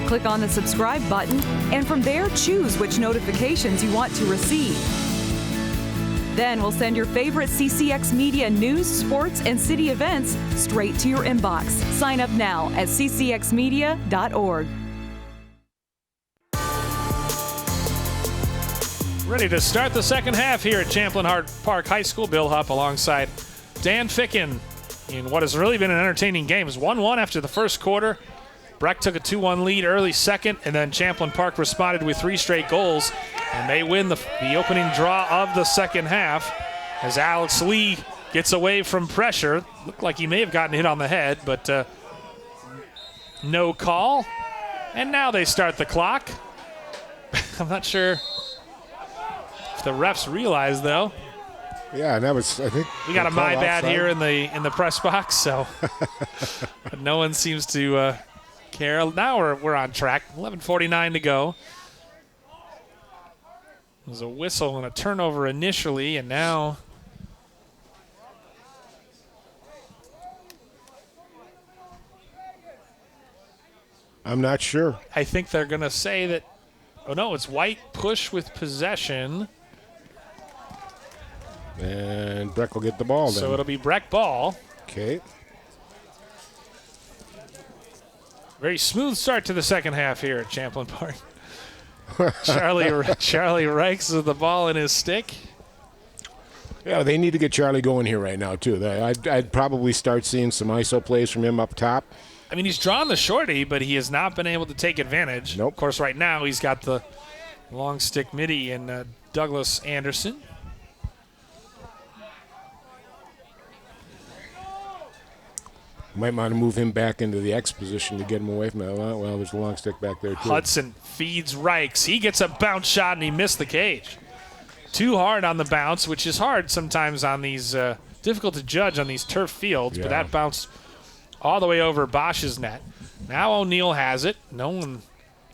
Click on the subscribe button, and from there choose which notifications you want to receive. Then we'll send your favorite CCX Media news, sports, and city events straight to your inbox. Sign up now at ccxmedia.org. Ready to start the second half here at Champlin Park High School. Bill Hupp alongside Dan Ficken in what has really been an entertaining game. It's 1-1 after the first quarter. Breck took a 2-1 lead early second, and then Champlin Park responded with 3 straight goals, and they win the opening draw of the second half as Alex Lee gets away from pressure. Looked like he may have gotten hit on the head, but no call. And now they start the clock. I'm not sure if the refs realize, though. Yeah, and that was, I think, we got a my bad here in the press box, so but no one seems to care. Now we're on track. 11:49 to go. There's a whistle and a turnover initially, and now I'm not sure. I think they're going to say that Oh, no, it's White push with possession. And Breck will get the ball then. So it'll be Breck ball. Okay. Very smooth start to the second half here at Champlin Park. Charlie Reichs with the ball in his stick. Yeah, they need to get Charlie going here right now, too. I'd probably start seeing some ISO plays from him up top. I mean, he's drawn the shorty, but he has not been able to take advantage. Nope. Of course, right now he's got the long stick midi in Douglas Anderson. Might want to move him back into the X position to get him away from that. Well, there's a long stick back there, too. Hudson feeds Reichs. He gets a bounce shot, and he missed the cage. Too hard on the bounce, which is hard sometimes on these, difficult to judge on these turf fields, but that bounced all the way over Bosch's net. Now O'Neill has it. No one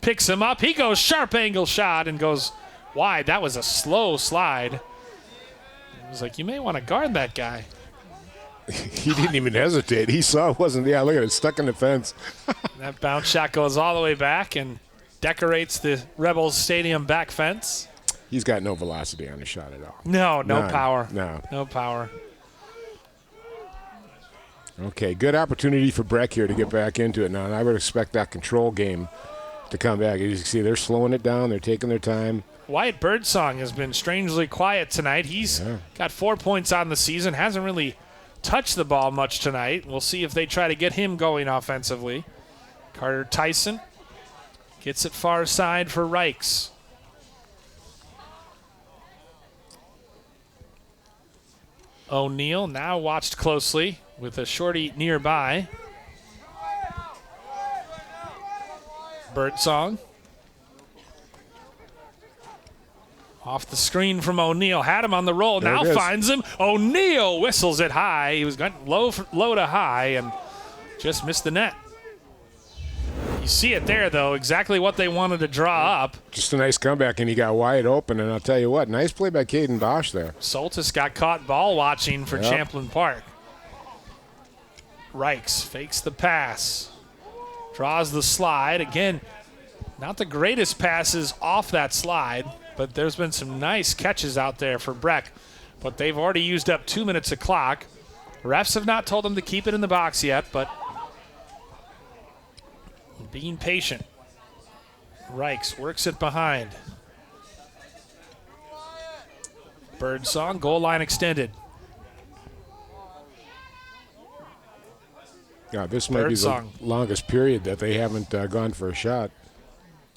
picks him up. He goes sharp angle shot and goes wide. That was a slow slide. It was like, you may want to guard that guy. He didn't even hesitate. He saw it wasn't. Yeah, look at it, stuck in the fence. That bounce shot goes all the way back and decorates the Rebels Stadium back fence. He's got no velocity on his shot at all. No None. power. No power. Okay, good opportunity for Breck here to get back into it now. And I would expect that control game to come back. As you can see, they're slowing it down. They're taking their time. Wyatt Birdsong has been strangely quiet tonight. He's got 4 points on the season. Hasn't really touched the ball much tonight. We'll see if they try to get him going offensively. Carter Tyson gets it far side for Reichs. O'Neill now watched closely with a shorty nearby. Birdsong. Off the screen from O'Neill. Had him on the roll. There now finds him. O'Neill whistles it high. He was going low to high and just missed the net. You see it there, though, exactly what they wanted to draw up. Just a nice comeback, and he got wide open. And I'll tell you what, nice play by Caden Bosch there. Soltis got caught ball watching for Champlin Park. Reichs fakes the pass. Draws the slide. Again, not the greatest passes off that slide, but there's been some nice catches out there for Breck. But they've already used up 2 minutes of clock. Refs have not told them to keep it in the box yet, but being patient. Reichs works it behind. Birdsong, goal line extended. Yeah, this might be the longest period that they haven't gone for a shot.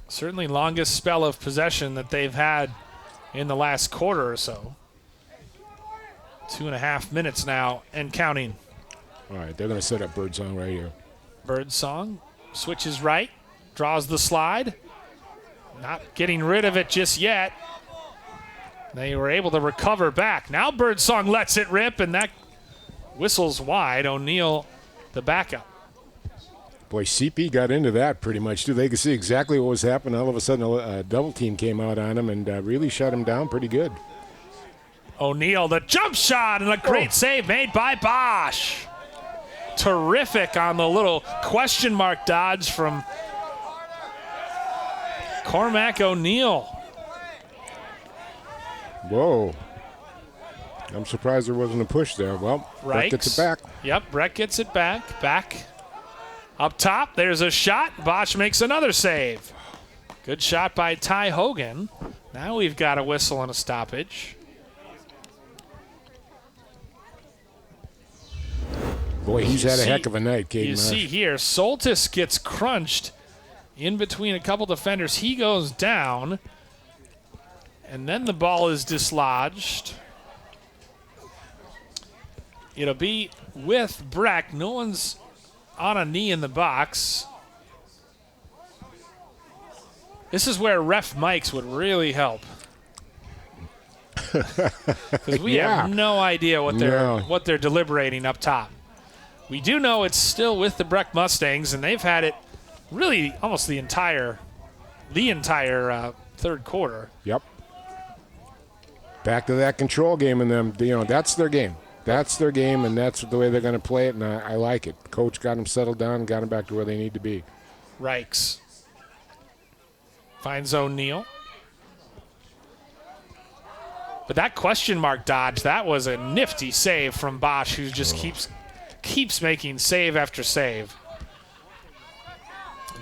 Certainly longest spell of possession that they've had in the last quarter or so. 2.5 minutes now and counting. All right, they're going to set up Birdsong right here. Birdsong switches right, draws the slide. Not getting rid of it just yet. They were able to recover back. Now Birdsong lets it rip, and that whistles wide. O'Neill, the backup. Boy, CP got into that pretty much, too. They could see exactly what was happening. All of a sudden, a double team came out on him and really shut him down pretty good. O'Neill, the jump shot, and a great save made by Bosch. Terrific on the little question mark dodge from Cormac O'Neill. Whoa. I'm surprised there wasn't a push there. Well, Breck gets it back. Yep, Breck gets it back. Back. Up top, there's a shot. Bosch makes another save. Good shot by Ty Hogan. Now we've got a whistle and a stoppage. Boy, he's had a heck of a night, Caden. You see here, Soltis gets crunched in between a couple defenders. He goes down, and then the ball is dislodged. It'll be with Breck. No one's on a knee in the box. This is where ref mics would really help. Because we have no idea what they're deliberating up top. We do know it's still with the Breck Mustangs, and they've had it really almost the entire third quarter. Yep. Back to that control game, and them. That's their game. That's their game, and that's the way they're going to play it, and I like it. Coach got them settled down and got them back to where they need to be. Reichs. Finds O'Neal. But that question mark dodge, that was a nifty save from Bosch, who just keeps making save after save.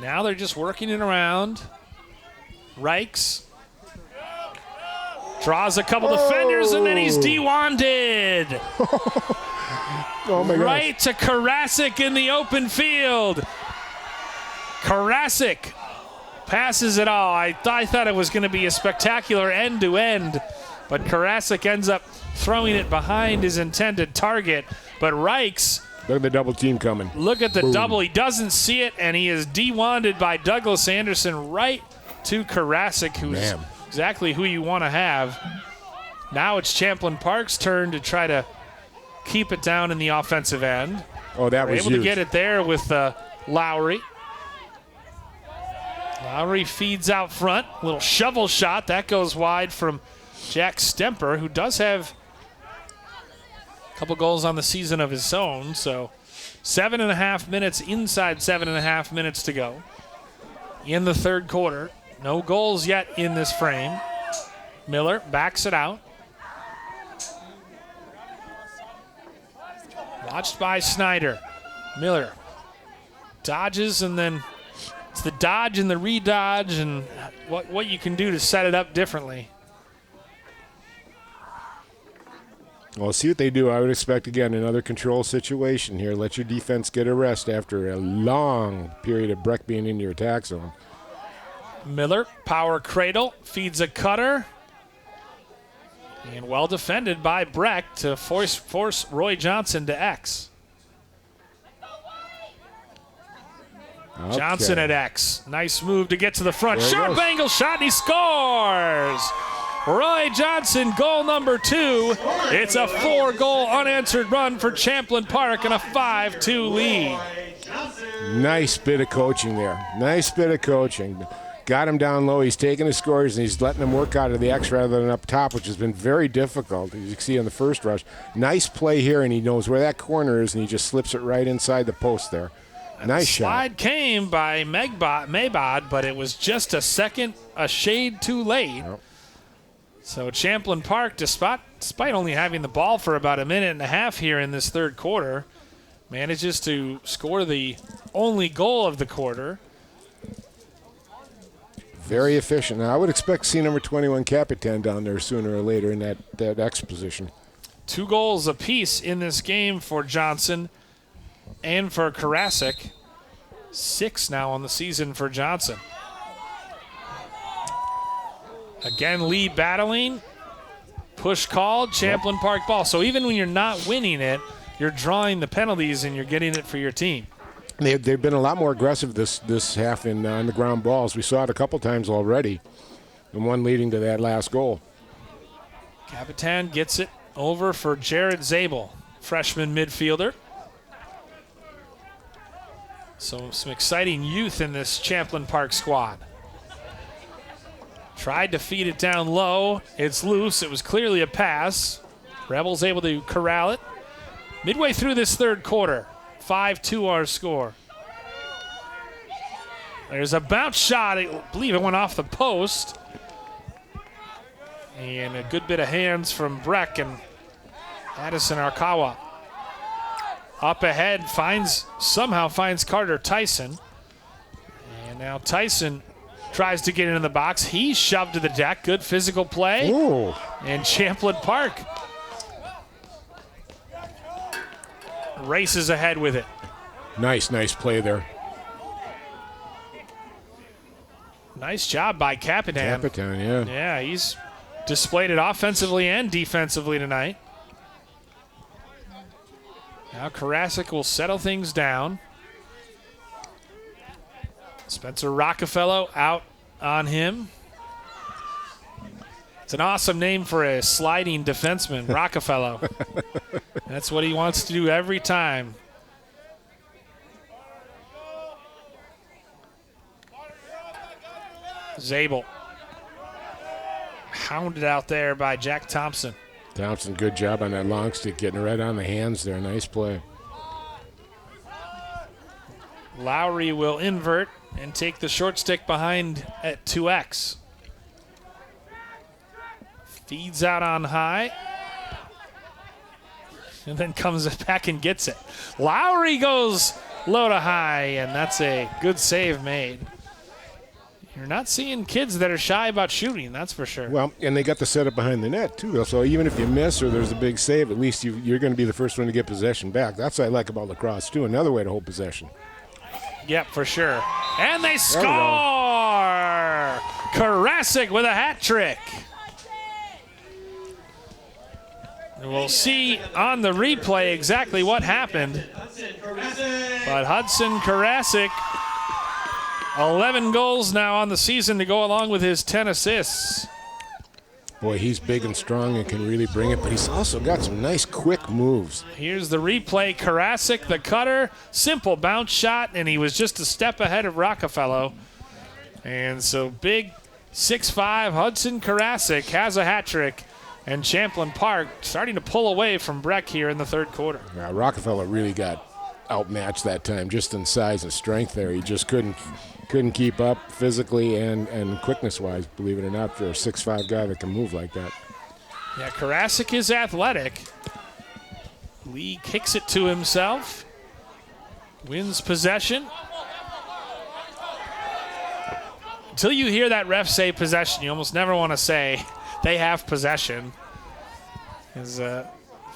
Now they're just working it around. Reichs draws a couple defenders, and then he's de-wanded. Oh my right to Karasik in the open field. Karasik passes it all. I thought it was going to be a spectacular end-to-end, but Karasik ends up throwing it behind his intended target. But Reichs, look at the double team coming. Look at the double. He doesn't see it, and he is de-wanded by Douglas Anderson right to Karasik, who's exactly who you want to have. Now it's Champlin Park's turn to try to keep it down in the offensive end. Oh, that was able huge. to get it there with Lowry. Lowry feeds out front. Little shovel shot. That goes wide from Jack Stemper, who does have a couple goals on the season of his own. So 7.5 minutes, inside 7.5 minutes to go in the third quarter. No goals yet in this frame. Miller backs it out. Watched by Snyder. Miller dodges, and then it's the dodge and the re-dodge and what you can do to set it up differently. Well, see what they do. I would expect, again, another control situation here. Let your defense get a rest after a long period of Breck being in your attack zone. Miller, power cradle, feeds a cutter. And well defended by Breck to force Roy Johnson to X. Okay. Johnson at X. Nice move to get to the front. Sharp angle shot, and he scores! Roy Johnson, goal number 2. It's a 4-goal unanswered run for Champlin Park and a 5-2 lead. Nice bit of coaching there. Nice bit of coaching. Got him down low. He's taking his scores, and he's letting them work out of the X rather than up top, which has been very difficult, as you can see on the first rush. Nice play here, and he knows where that corner is, and he just slips it right inside the post there. Nice shot. Slide came by Maybod, but it was just a shade too late. Yep. So Champlin Park, despite only having the ball for about a minute and a half here in this third quarter, manages to score the only goal of the quarter. Very efficient. Now, I would expect to see number 21 Capitan down there sooner or later in that X position. 2 goals apiece in this game for Johnson and for Karasik. 6 now on the season for Johnson. Again, Lee battling. Push called. Champlin Park ball. So even when you're not winning it, you're drawing the penalties and you're getting it for your team. They've been a lot more aggressive this half on the ground balls. We saw it a couple times already, and one leading to that last goal. Capitan gets it over for Jared Zabel, freshman midfielder. So some exciting youth in this Champlin Park squad. Tried to feed it down low. It's loose. It was clearly a pass. Rebels able to corral it. Midway through this third quarter, 5-2 our score. There's a bounce shot. I believe it went off the post. And a good bit of hands from Breck and Addison Arkawa. Up ahead, somehow finds Carter Tyson. And now Tyson tries to get into the box. He's shoved to the deck. Good physical play. Ooh. And Champlin Park races ahead with it. Nice play there. Nice job by Capitan. Capitan, yeah. Yeah, he's displayed it offensively and defensively tonight. Now Karasik will settle things down. Spencer Rockefeller out on him. It's an awesome name for a sliding defenseman, Rockefeller. That's what he wants to do every time. Zabel. Hounded out there by Jack Thompson. Thompson, good job on that long stick, getting it right on the hands there. Nice play. Lowry will invert and take the short stick behind at 2X. Feeds out on high. And then comes back and gets it. Lowry goes low to high, and that's a good save made. You're not seeing kids that are shy about shooting, that's for sure. Well, and they got the setup behind the net, too. So even if you miss or there's a big save, at least you're going to be the first one to get possession back. That's what I like about lacrosse, too. Another way to hold possession. Yep, for sure. And they score! Karasik with a hat trick. And we'll see on the replay exactly what happened. But Hudson Karasik, 11 goals now on the season to go along with his 10 assists. Boy, he's big and strong and can really bring it, but he's also got some nice quick moves. Here's the replay. Karasik, the cutter, simple bounce shot, and he was just a step ahead of Rockefeller. And so big 6'5" Hudson Karasik has a hat trick, and Champlin Park starting to pull away from Breck here in the third quarter. Yeah, Rockefeller really got outmatched that time just in size and strength there. He just couldn't keep up physically and quickness-wise, believe it or not, for a 6'5" guy that can move like that. Yeah, Karasik is athletic. Lee kicks it to himself. Wins possession. Until you hear that ref say possession, you almost never want to say they have possession. Because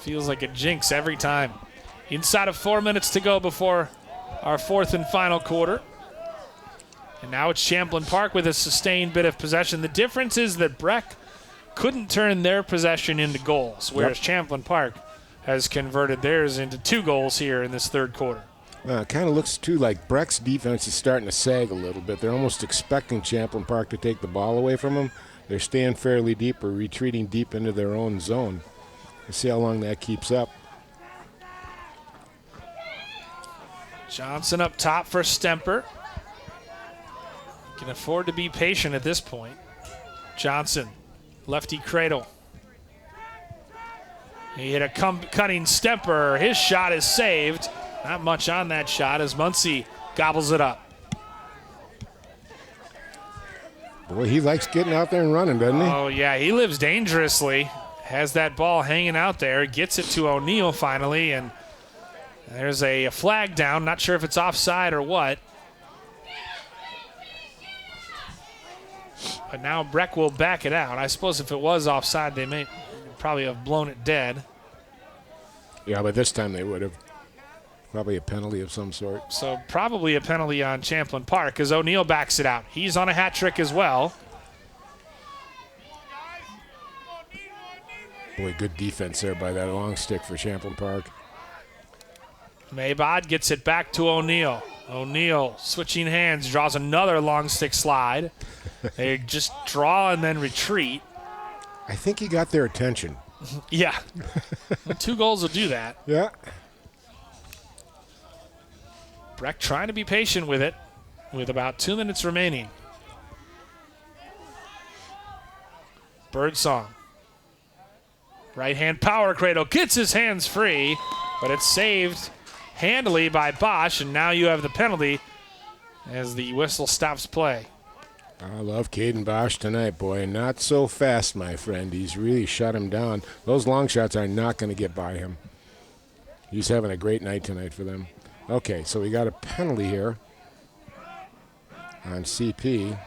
feels like a jinx every time. Inside of 4 minutes to go before our fourth and final quarter. And now it's Champlin Park with a sustained bit of possession. The difference is that Breck couldn't turn their possession into goals, whereas Champlin Park has converted theirs into 2 goals here in this third quarter. It kind of looks, too, like Breck's defense is starting to sag a little bit. They're almost expecting Champlin Park to take the ball away from them. They're staying fairly deep or retreating deep into their own zone. We'll see how long that keeps up. Johnson up top for Stemper. Can afford to be patient at this point. Johnson, lefty cradle. He hit a cutting Stemper. His shot is saved. Not much on that shot as Muncie gobbles it up. Boy, he likes getting out there and running, doesn't he? Oh, yeah, he lives dangerously. Has that ball hanging out there. Gets it to O'Neill finally, and there's a flag down. Not sure if it's offside or what. But now Breck will back it out. I suppose if it was offside, they may probably have blown it dead. Yeah, but this time they would have. Probably a penalty of some sort. So probably a penalty on Champlin Park as O'Neill backs it out. He's on a hat trick as well. Boy, good defense there by that long stick for Champlin Park. Maybod gets it back to O'Neill. O'Neill switching hands, draws another long stick slide. They just draw and then retreat. I think he got their attention. Yeah. 2 goals will do that. Yeah. Breck trying to be patient with it with about 2 minutes remaining. Birdsong. Right hand power cradle gets his hands free, but it's saved handily by Bosch, and now you have the penalty as the whistle stops play. I love Caden Bosch tonight, boy. Not so fast, my friend. He's really shut him down. Those long shots are not going to get by him. He's having a great night tonight for them. Okay, so we got a penalty here on CP.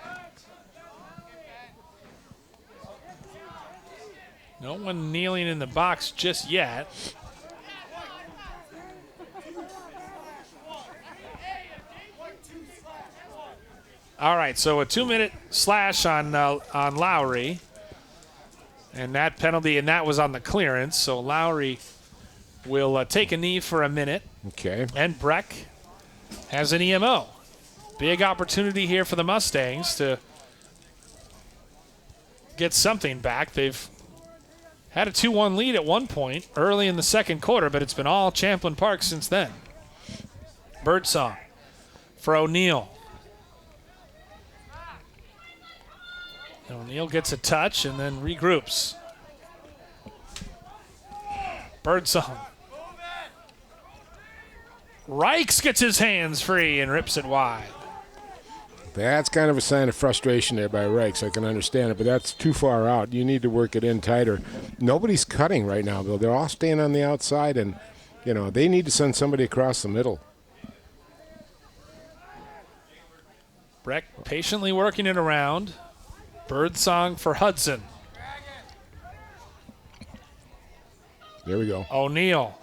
No one kneeling in the box just yet. All right, so a 2-minute slash on Lowry. And that penalty, and that was on the clearance. So Lowry will take a knee for a minute. Okay. And Breck has an EMO. Big opportunity here for the Mustangs to get something back. They've had a 2-1 lead at one point early in the second quarter, but it's been all Champlin Park since then. Birdsong for O'Neill. O'Neill gets a touch and then regroups. Birdsong. Reichs gets his hands free and rips it wide. That's kind of a sign of frustration there by Reichs. I can understand it, but that's too far out. You need to work it in tighter. Nobody's cutting right now, Bill. They're all staying on the outside, and, they need to send somebody across the middle. Breck patiently working it around. Birdsong for Hudson. There we go. O'Neal.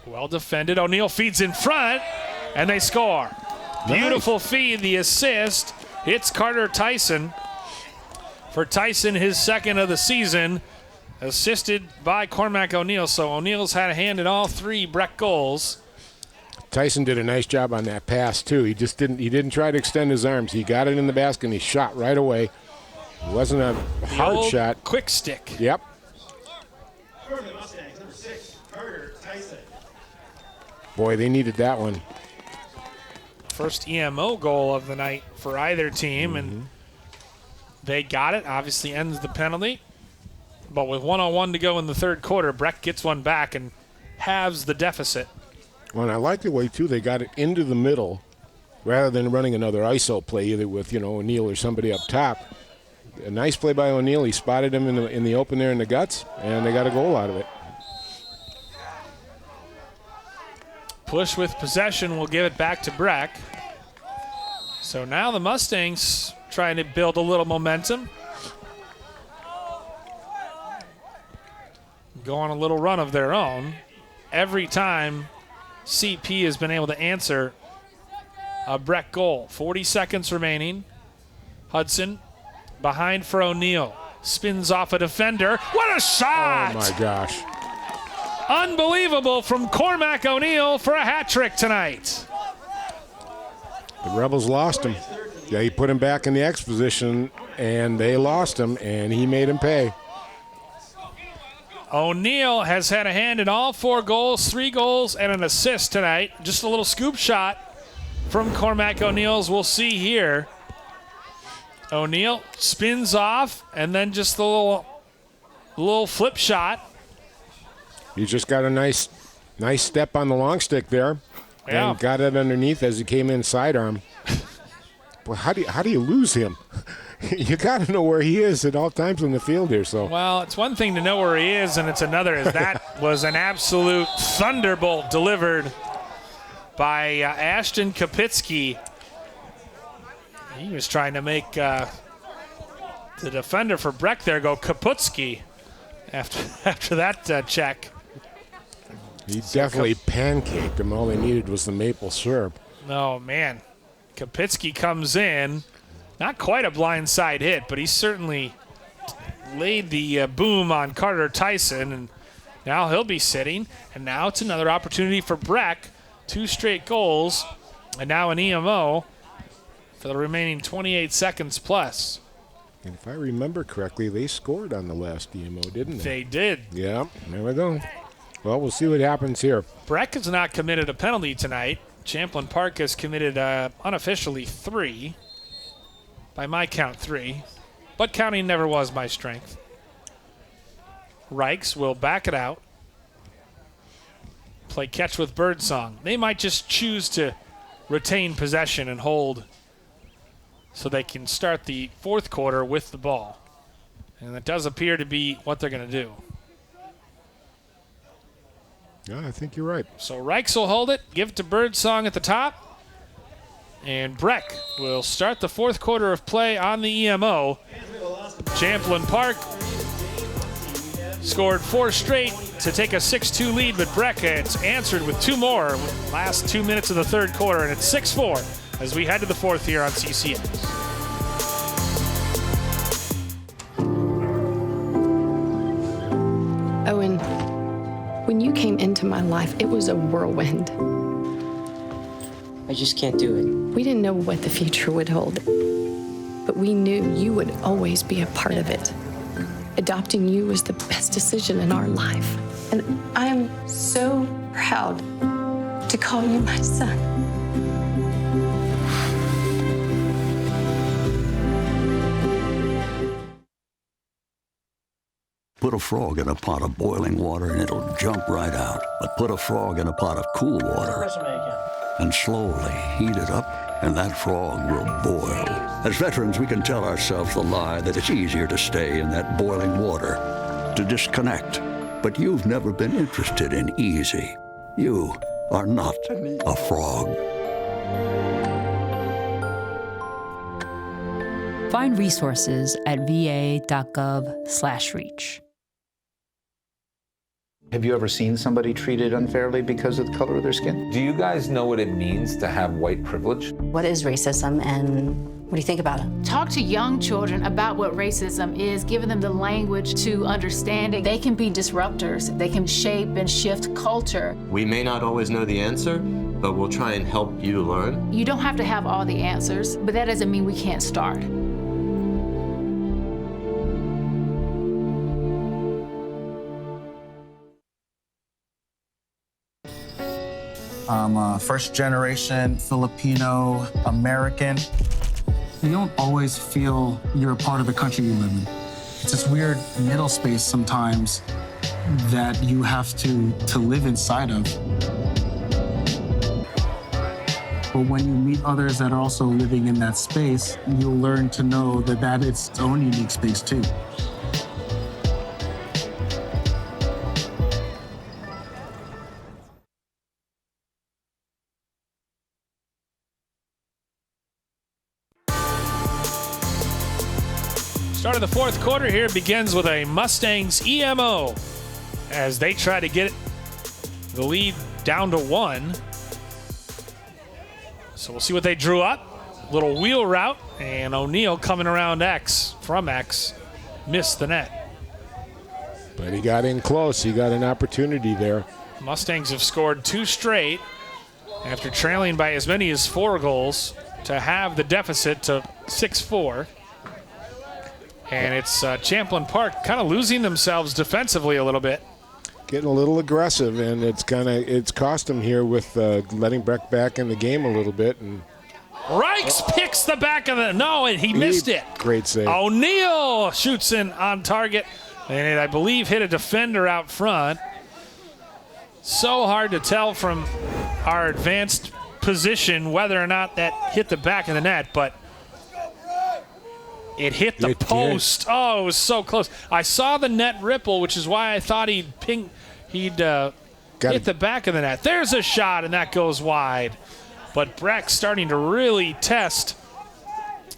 Well defended. O'Neal feeds in front, and they score. Nice. Beautiful feed, the assist. Hits Carter Tyson. For Tyson, his second of the season. Assisted by Cormac O'Neal. So O'Neal's had a hand in all 3 Breck goals. Tyson did a nice job on that pass, too. He didn't try to extend his arms. He got it in the basket, and he shot right away. It wasn't a hard shot. Quick stick. Yep. Boy, they needed that one. First EMO goal of the night for either team, and they got it. Obviously ends the penalty. But with 1:01 to go in the third quarter, Breck gets one back and halves the deficit. Well, and I like the way, too, they got it into the middle rather than running another ISO play either with, O'Neal or somebody up top. A nice play by O'Neal. He spotted him in the open there in the guts, and they got a goal out of it. Push with possession will give it back to Breck. So now the Mustangs trying to build a little momentum. Go on a little run of their own. Every time CP has been able to answer a Breck goal. 40 seconds remaining. Hudson behind for O'Neal. Spins off a defender. What a shot! Oh, my gosh. Unbelievable from Cormac O'Neal for a hat trick tonight. The Rebels lost him. Yeah, he put him back in the X position, and they lost him, and he made him pay. O'Neal has had a hand in all 4 goals, 3 goals, and an assist tonight. Just a little scoop shot from Cormac O'Neal, as we'll see here. O'Neal spins off, and then just a little flip shot. He just got a nice step on the long stick there, and got it underneath as he came in sidearm. Well, how do you lose him? You got to know where he is at all times in the field here. So well, it's one thing to know where he is, and it's another is that was an absolute thunderbolt delivered by Ashton Kapitsky. He was trying to make the defender for Breck there go Kaputski after that check. He definitely pancaked him. All they needed was the maple syrup. Oh, man. Kapitsky comes in. Not quite a blindside hit, but he certainly laid the boom on Carter Tyson, and now he'll be sitting. And now it's another opportunity for Breck. 2 straight goals, and now an EMO for the remaining 28 seconds plus. And if I remember correctly, they scored on the last EMO, didn't they? They did. Yeah, there we go. Well, we'll see what happens here. Breck has not committed a penalty tonight. Champlin Park has committed unofficially 3. By my count, 3. But counting never was my strength. Reichs will back it out. Play catch with Birdsong. They might just choose to retain possession and hold so they can start the fourth quarter with the ball. And that does appear to be what they're going to do. Yeah, I think you're right. So Reichs will hold it, give it to Birdsong at the top. And Breck will start the fourth quarter of play on the EMO. Champlin Park scored 4 straight to take a 6-2 lead, but Breck has answered with 2 more last 2 minutes of the third quarter, and it's 6-4 as we head to the fourth here on CCX. Owen, when you came into my life, it was a whirlwind. I just can't do it. We didn't know what the future would hold, but we knew you would always be a part of it. Adopting you was the best decision in our life. And I am so proud to call you my son. put a frog in a pot of boiling water and it'll jump right out. But put a frog in a pot of cool water and slowly heat it up, and that frog will boil. As veterans, we can tell ourselves the lie that it's easier to stay in that boiling water, to disconnect. But you've never been interested in easy. You are not a frog. Find resources at va.gov/reach. Have you ever seen somebody treated unfairly because of the color of their skin? Do you guys know what it means to have white privilege? What is racism, and what do you think about it? Talk to young children about what racism is, giving them the language to understand it. They can be disruptors. They can shape and shift culture. We may not always know the answer, but we'll try and help you learn. You don't have to have all the answers, but that doesn't mean we can't start. I'm a first-generation Filipino American. You don't always feel you're a part of the country you live in. It's this weird middle space sometimes that you have to live inside of. But when you meet others that are also living in that space, you'll learn to know that it's its own unique space too. Start of the fourth quarter here begins with a Mustangs EMO as they try to get the lead down to 1. So we'll see what they drew up. Little wheel route, and O'Neal coming around X, from X, missed the net. But he got in close. He got an opportunity there. Mustangs have scored 2 straight after trailing by as many as 4 goals to have the deficit to 6-4. And it's Champlin Park kind of losing themselves defensively a little bit. Getting a little aggressive, and it's cost them here with letting Breck back in the game a little bit. And Reichs picks the back of the, no, and he missed it. Great save. O'Neal shoots in on target, and it, I believe, hit a defender out front. So hard to tell from our advanced position whether or not that hit the back of the net, but it hit the post. Oh, it was so close. I saw the net ripple, which is why I thought he'd hit the back of the net. There's a shot, and that goes wide. But Breck starting to really test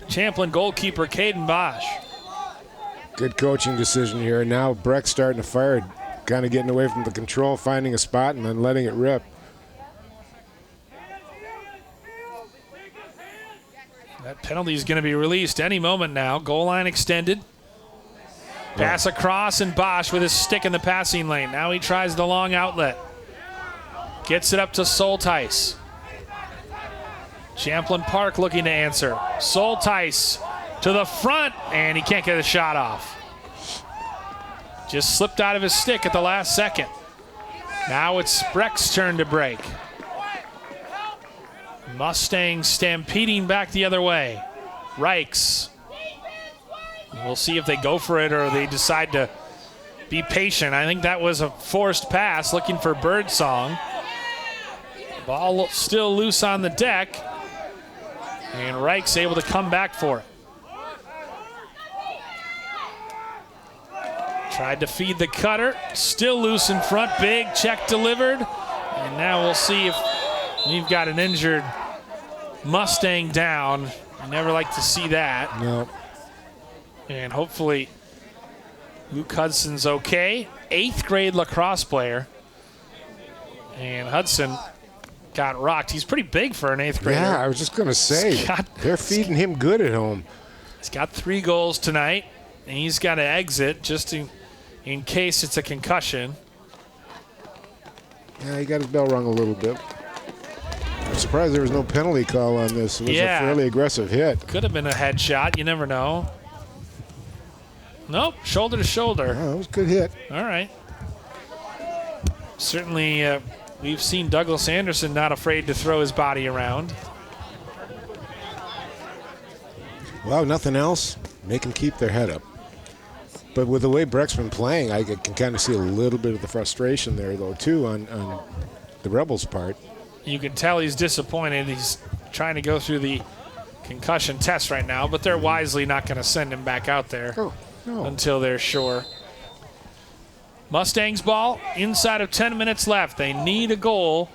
Champlin goalkeeper Caden Bosch. Good coaching decision here. Now Breck's starting to fire, kind of getting away from the control, finding a spot, and then letting it rip. That penalty is going to be released any moment now. Goal line extended. Pass across, and Bosch with his stick in the passing lane. Now he tries the long outlet. Gets it up to Soltice. Champlin Park looking to answer. Soltice to the front, and he can't get a shot off. Just slipped out of his stick at the last second. Now it's Breck's turn to break. Mustangs stampeding back the other way. Reichs. We'll see if they go for it or they decide to be patient. I think that was a forced pass looking for Birdsong. Ball still loose on the deck. And Reichs able to come back for it. Tried to feed the cutter. Still loose in front. Big check delivered. And now we'll see if we've got an injured Mustang down. I never like to see that. No. And hopefully Luke Hudson's okay. 8th grade lacrosse player. And Hudson got rocked. He's pretty big for an 8th grader. Yeah, I was just going to say, they're feeding him good at home. He's got 3 goals tonight, and he's got to exit just in case it's a concussion. Yeah, he got his bell rung a little bit. I'm surprised there was no penalty call on this. It was a fairly aggressive hit. Could have been a headshot. You never know. Nope, shoulder to shoulder. Oh, that was a good hit. All right. Certainly, we've seen Douglas Anderson not afraid to throw his body around. Well, nothing else. Make them keep their head up. But with the way Breck's been playing, I can kind of see a little bit of the frustration there, though, too, on the Rebels' part. You can tell he's disappointed. He's trying to go through the concussion test right now, but they're wisely not going to send him back out there until they're sure. Mustangs ball, inside of 10 minutes left. They need a goal.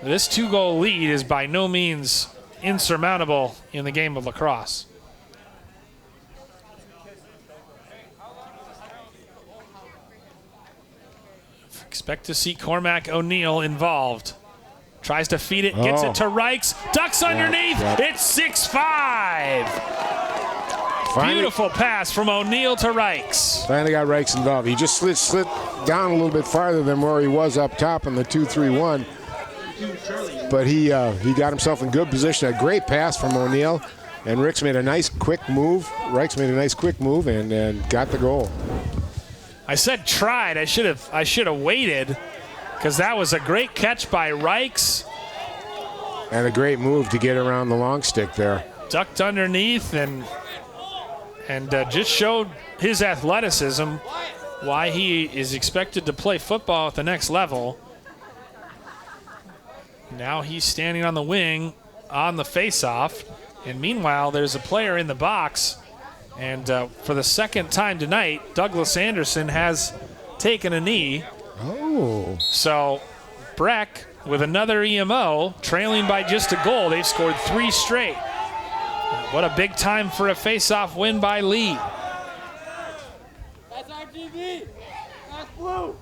This 2-goal lead is by no means insurmountable in the game of lacrosse. Expect to see Cormac O'Neill involved. Tries to feed it, gets it to Reichs, ducks underneath. It's 6-5. Beautiful pass from O'Neill to Reichs. Finally got Reichs involved. He just slid down a little bit farther than where he was up top in the 2-3-1. But he got himself in good position. A great pass from O'Neill. And Reichs made a nice quick move. And got the goal. I said tried. I should have waited, because that was a great catch by Reichs. And a great move to get around the long stick there. Ducked underneath and just showed his athleticism, why he is expected to play football at the next level. Now he's standing on the wing on the face-off. And meanwhile, there's a player in the box. And for the second time tonight, Douglas Anderson has taken a knee. Oh. So Breck with another EMO, trailing by just a goal. They've scored 3 straight. What a big time for a face-off win by Lee. That's RTV. That's blue.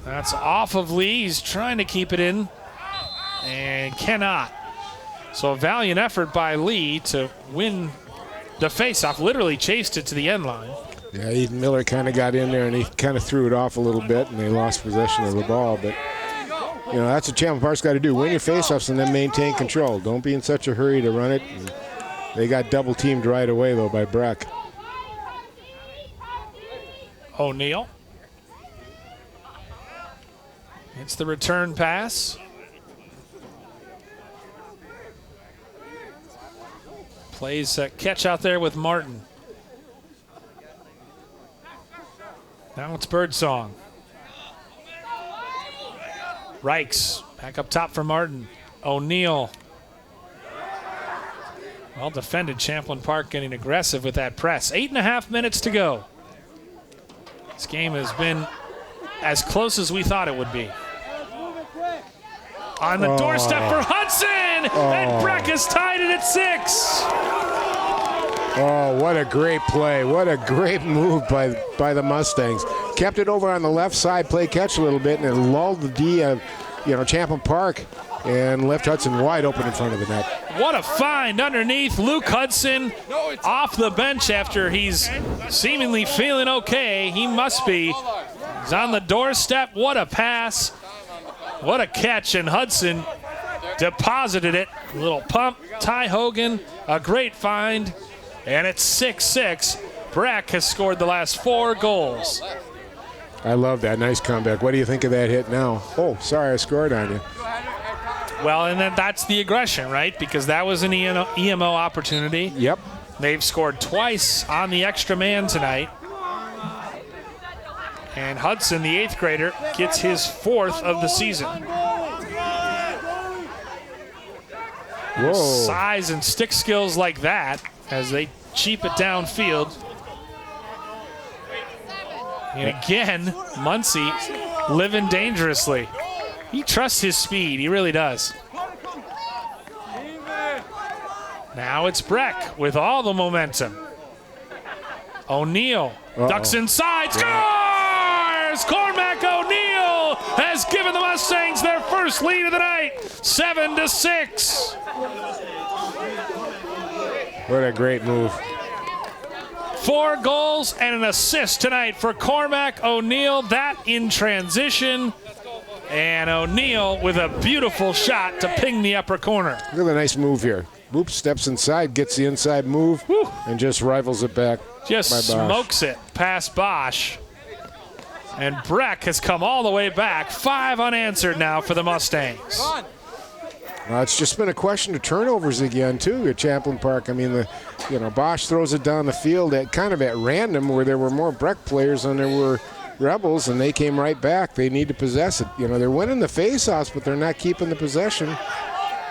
That's off of Lee. He's trying to keep it in and cannot. So a valiant effort by Lee to win the face-off, literally chased it to the end line. Yeah, Eden Miller kind of got in there and he kind of threw it off a little bit and they lost possession of the ball. But, you know, that's what Champlin Park's got to do. Win your face-offs and then maintain control. Don't be in such a hurry to run it. And they got double-teamed right away, though, by Breck. O'Neill. It's the return pass. Plays a catch out there with Martin. Now it's Birdsong. Reichs back up top for Martin. O'Neill. Well defended. Champlin Park getting aggressive with that press. 8.5 minutes to go. This game has been as close as we thought it would be. On the doorstep for Hudson, and Breck has tied it at 6. Oh, what a great play. What a great move by the Mustangs. Kept it over on the left side, play catch a little bit, and it lulled the D of, Champlin Park and left Hudson wide open in front of the net. What a find underneath. Luke Hudson off the bench after he's seemingly feeling okay. He must be. He's on the doorstep. What a pass. What a catch, and Hudson deposited it. A little pump. Ty Hogan, a great find, and it's 6-6. Breck has scored the last 4 goals. I love that. Nice comeback. What do you think of that hit now? Oh, sorry, I scored on you. Well, and then that's the aggression, right? Because that was an EMO opportunity. Yep. They've scored twice on the extra man tonight. And Hudson, the 8th grader, gets his 4th of the season. Whoa. Size and stick skills like that as they cheap it downfield. And again, Muncie living dangerously. He trusts his speed. He really does. Now it's Breck with all the momentum. O'Neill ducks inside. Scores! Cormac O'Neill has given the Mustangs their first lead of the night. 7-6. What a great move. 4 goals and an assist tonight for Cormac O'Neill. That in transition. And O'Neill with a beautiful shot to ping the upper corner. Look at the nice move here. Boop, steps inside, gets the inside move, and just rifles it back. Just smokes it past Bosch. And Breck has come all the way back. 5 unanswered now for the Mustangs. It's just been a question of turnovers again, too, at Champlin Park. I mean, Bosch throws it down the field kind of at random, where there were more Breck players than there were Rebels, and they came right back. They need to possess it. They're winning the faceoffs, but they're not keeping the possession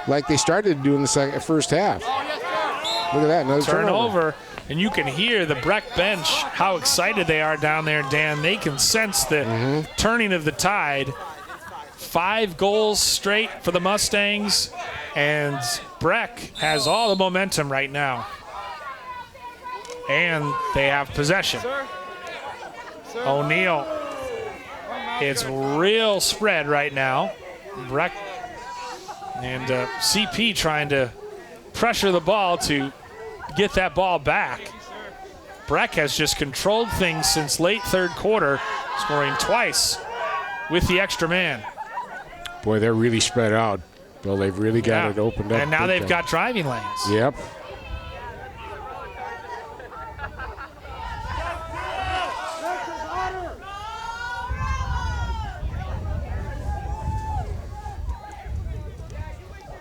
like they started to do in the first half. Look at that, another turnover. And you can hear the Breck bench, how excited they are down there, Dan. They can sense the turning of the tide. 5 goals straight for the Mustangs, and Breck has all the momentum right now. And they have possession. O'Neill. It's real spread right now. Breck and CP trying to pressure the ball to get that ball back. Breck has just controlled things since late third quarter, scoring twice with the extra man. Boy, they're really spread out. Well, they've really got it opened up. And now they've got driving lanes. Yep.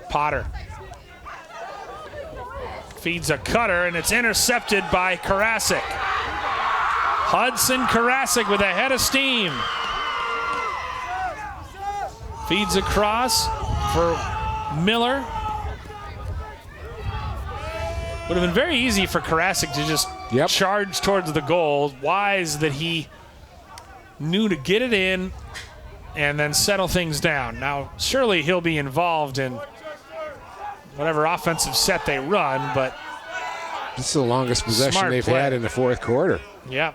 Potter feeds a cutter, and it's intercepted by Karasik. Hudson Karasik with a head of steam. Feeds across for Miller. Would have been very easy for Karasik to just charge towards the goal. Wise that he knew to get it in and then settle things down. Now, surely he'll be involved in whatever offensive set they run, but this is the longest possession they've had in the fourth quarter. Yeah,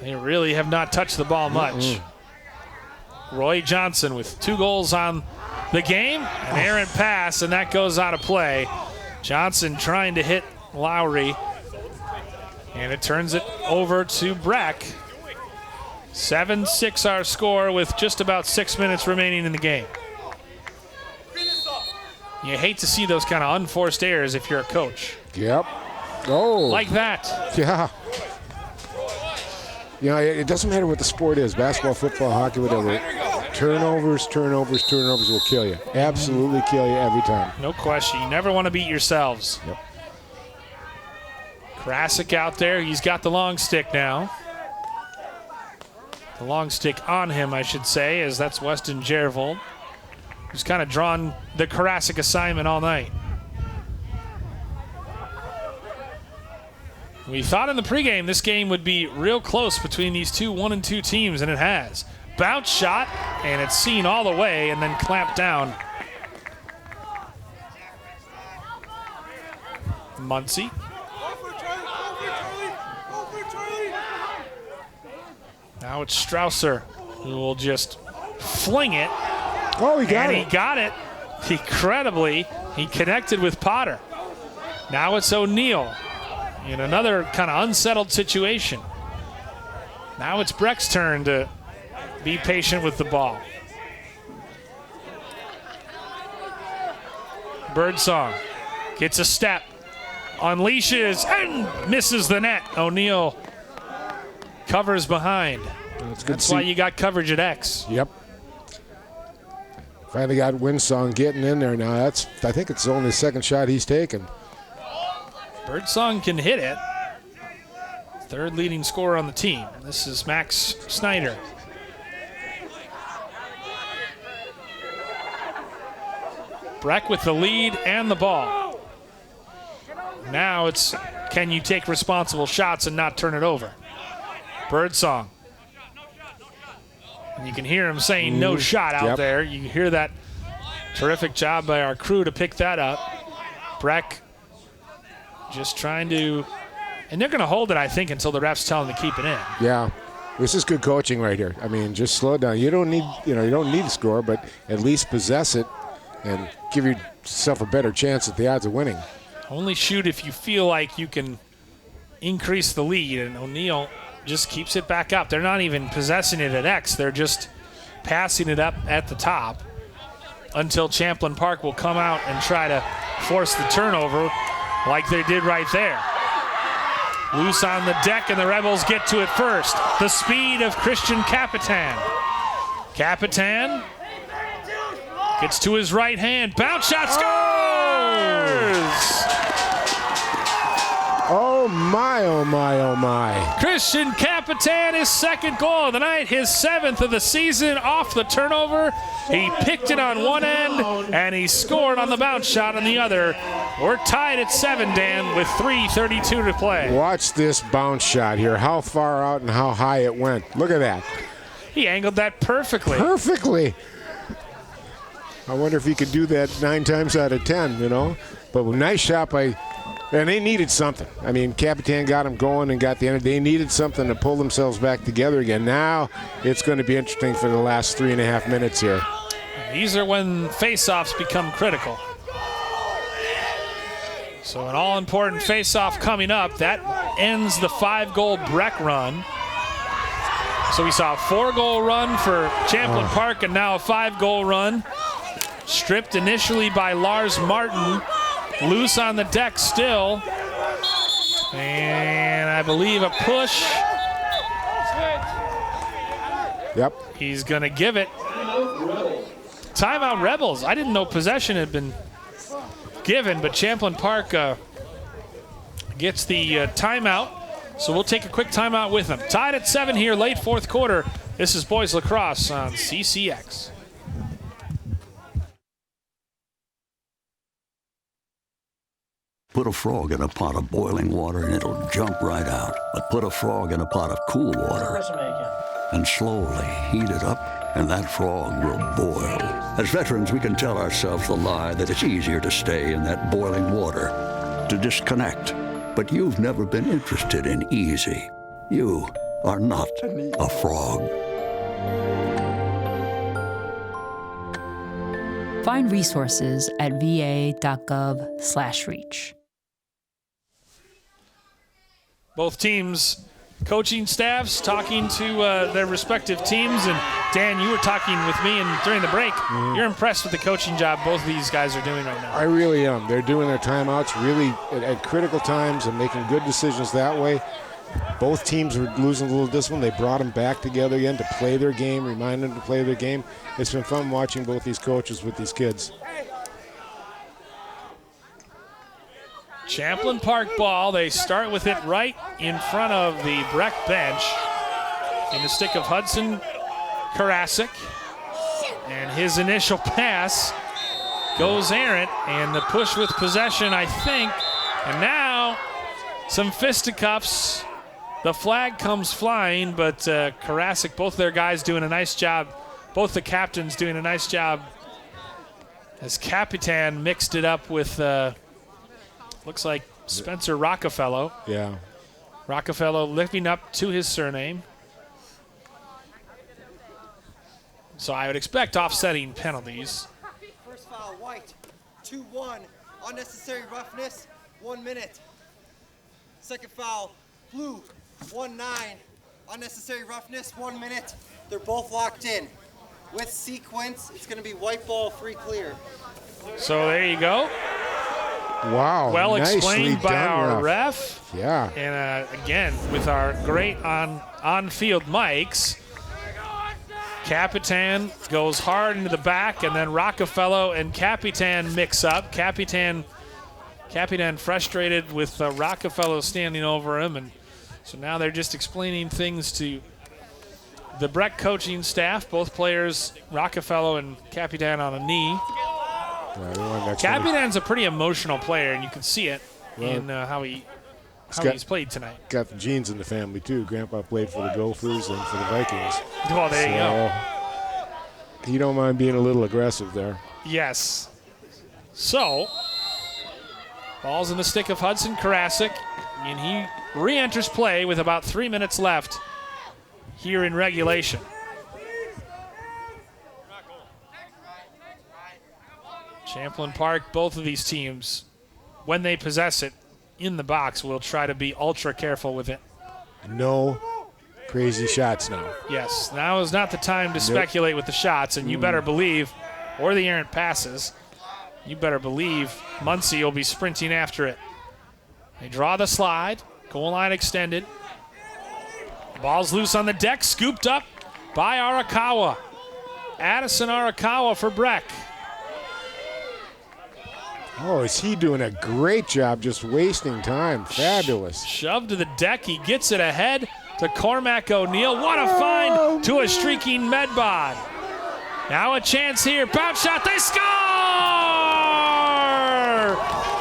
they really have not touched the ball much. Roy Johnson with 2 goals on the game, an errant pass, and that goes out of play. Johnson trying to hit Lowry, and it turns it over to Breck. 7-6 our score with just about 6 minutes remaining in the game. You hate to see those kind of unforced errors if you're a coach. Yep. Oh. Like that. Yeah. It doesn't matter what the sport is, basketball, football, hockey, whatever. Turnovers will kill you. Absolutely kill you every time. No question. You never want to beat yourselves. Yep. Karasik out there. He's got the long stick now. The long stick on him, I should say, as that's Weston Jervold, who's kind of drawn the Karasik assignment all night. We thought in the pregame this game would be real close between these two 1-2 teams, and it has. Bounce shot, and it's seen all the way and then clamped down. Muncie. Now it's Strausser who will just fling it. Oh, he got it. And he got it. Incredibly, he connected with Potter. Now it's O'Neill in another kind of unsettled situation. Now it's Breck's turn to be patient with the ball. Birdsong gets a step, unleashes, and misses the net. O'Neill covers behind. That's why you got coverage at X. Yep. Finally got Winsong getting in there now. I think it's only the second shot he's taken. Birdsong can hit it. Third leading scorer on the team. This is Max Snyder. Breck with the lead and the ball. Now it's, can you take responsible shots and not turn it over? Birdsong. And you can hear him saying no shot out there. You can hear that terrific job by our crew to pick that up. Breck just trying to, and they're going to hold it, I think, until the refs tell them to keep it in. Yeah. This is good coaching right here. I mean, just slow it down. You don't need, you don't need to score, but at least possess it and give yourself a better chance at the odds of winning. Only shoot if you feel like you can increase the lead, and O'Neill just keeps it back up. They're not even possessing it at X. They're just passing it up at the top until Champlin Park will come out and try to force the turnover like they did right there. Loose on the deck, and the Rebels get to it first. The speed of Christian Capitan. Capitan Gets to his right hand. Bounce shot, scores! Oh my, oh my, oh my. Christian Capitan, his second goal of the night, his 7th of the season off the turnover. He picked it on one end, and he scored on the bounce shot on the other. We're tied at 7, Dan, with 3:32 to play. Watch this bounce shot here. How far out and how high it went. Look at that. He angled that perfectly. Perfectly. I wonder if he could do that 9 times out of 10, you know. But nice shot by... And they needed something. I mean, Capitan got them going and got the end. They needed something to pull themselves back together again. Now it's going to be interesting for the last 3.5 minutes here. These are when face-offs become critical. So an all-important face-off coming up. That ends the 5-goal Breck run. So we saw a 4-goal run for Champlin Park and now a 5-goal run. Stripped initially by Lars Martin. Loose on the deck still. And I believe a push. Yep. He's going to give it. Timeout Rebels. I didn't know possession had been given, but Champlin Park gets the timeout. So we'll take a quick timeout with them. Tied at 7 here, late 4th quarter. This is Boys Lacrosse on CCX. Put a frog in a pot of boiling water and it'll jump right out. But put a frog in a pot of cool water and slowly heat it up, and that frog will boil. As veterans, we can tell ourselves the lie that it's easier to stay in that boiling water, to disconnect. But you've never been interested in easy. You are not a frog. Find resources at va.gov/reach. Both teams' coaching staffs talking to their respective teams. And Dan, you were talking with me and during the break. You're impressed with the coaching job both of these guys are doing right now. I really am. They're doing their timeouts really at critical times and making good decisions that way. Both teams were losing a little discipline. They brought them back together again to play their game, remind them to play their game. It's been fun watching both these coaches with these kids. Champlin Park ball. They start with it right in front of the Breck bench. In the stick of Hudson Karasik. And his initial pass goes errant. And the push with possession, I think. And now some fisticuffs. The flag comes flying, but Karasik, both their guys doing a nice job. Both the captains doing a nice job. As Capitan mixed it up with... looks like Spencer Rockefeller. Yeah. Rockefeller living up to his surname. So I would expect offsetting penalties. First foul, White. 2-1. Unnecessary roughness, 1 minute. Second foul, Blue. 1-9. Unnecessary roughness, 1 minute. They're both locked in. With sequence, it's going to be white ball, free clear. So there you go. Wow. Well nicely explained by done, our ref. Yeah. And again, with our great on-field mics, Capitan goes hard into the back, and then Rockefeller and Capitan mix up. Capitan frustrated with Rockefeller standing over him, and so now they're just explaining things to the Breck coaching staff. Both players, Rockefeller and Capitan, on a knee. Capitan's a pretty emotional player, and you can see it in how he's played tonight. Got the genes in the family, too. Grandpa played for the Gophers and for the Vikings. Well, there you go. You don't mind being a little aggressive there. Yes. So, ball's in the stick of Hudson Karasik, and he re-enters play with about 3 minutes left here in regulation. Champlin Park, both of these teams, when they possess it in the box, will try to be ultra careful with it. No crazy shots now. Yes, now is not the time to speculate with the shots, and you better believe, or the errant passes, you better believe Muncie will be sprinting after it. They draw the slide, goal line extended. Ball's loose on the deck, scooped up by Arakawa. Addison Arakawa for Breck. Oh, is he doing a great job just wasting time? Fabulous. Shoved to the deck. He gets it ahead to Cormac O'Neill. What a find to a streaking Medbod. Now a chance here. Bounce shot. They score!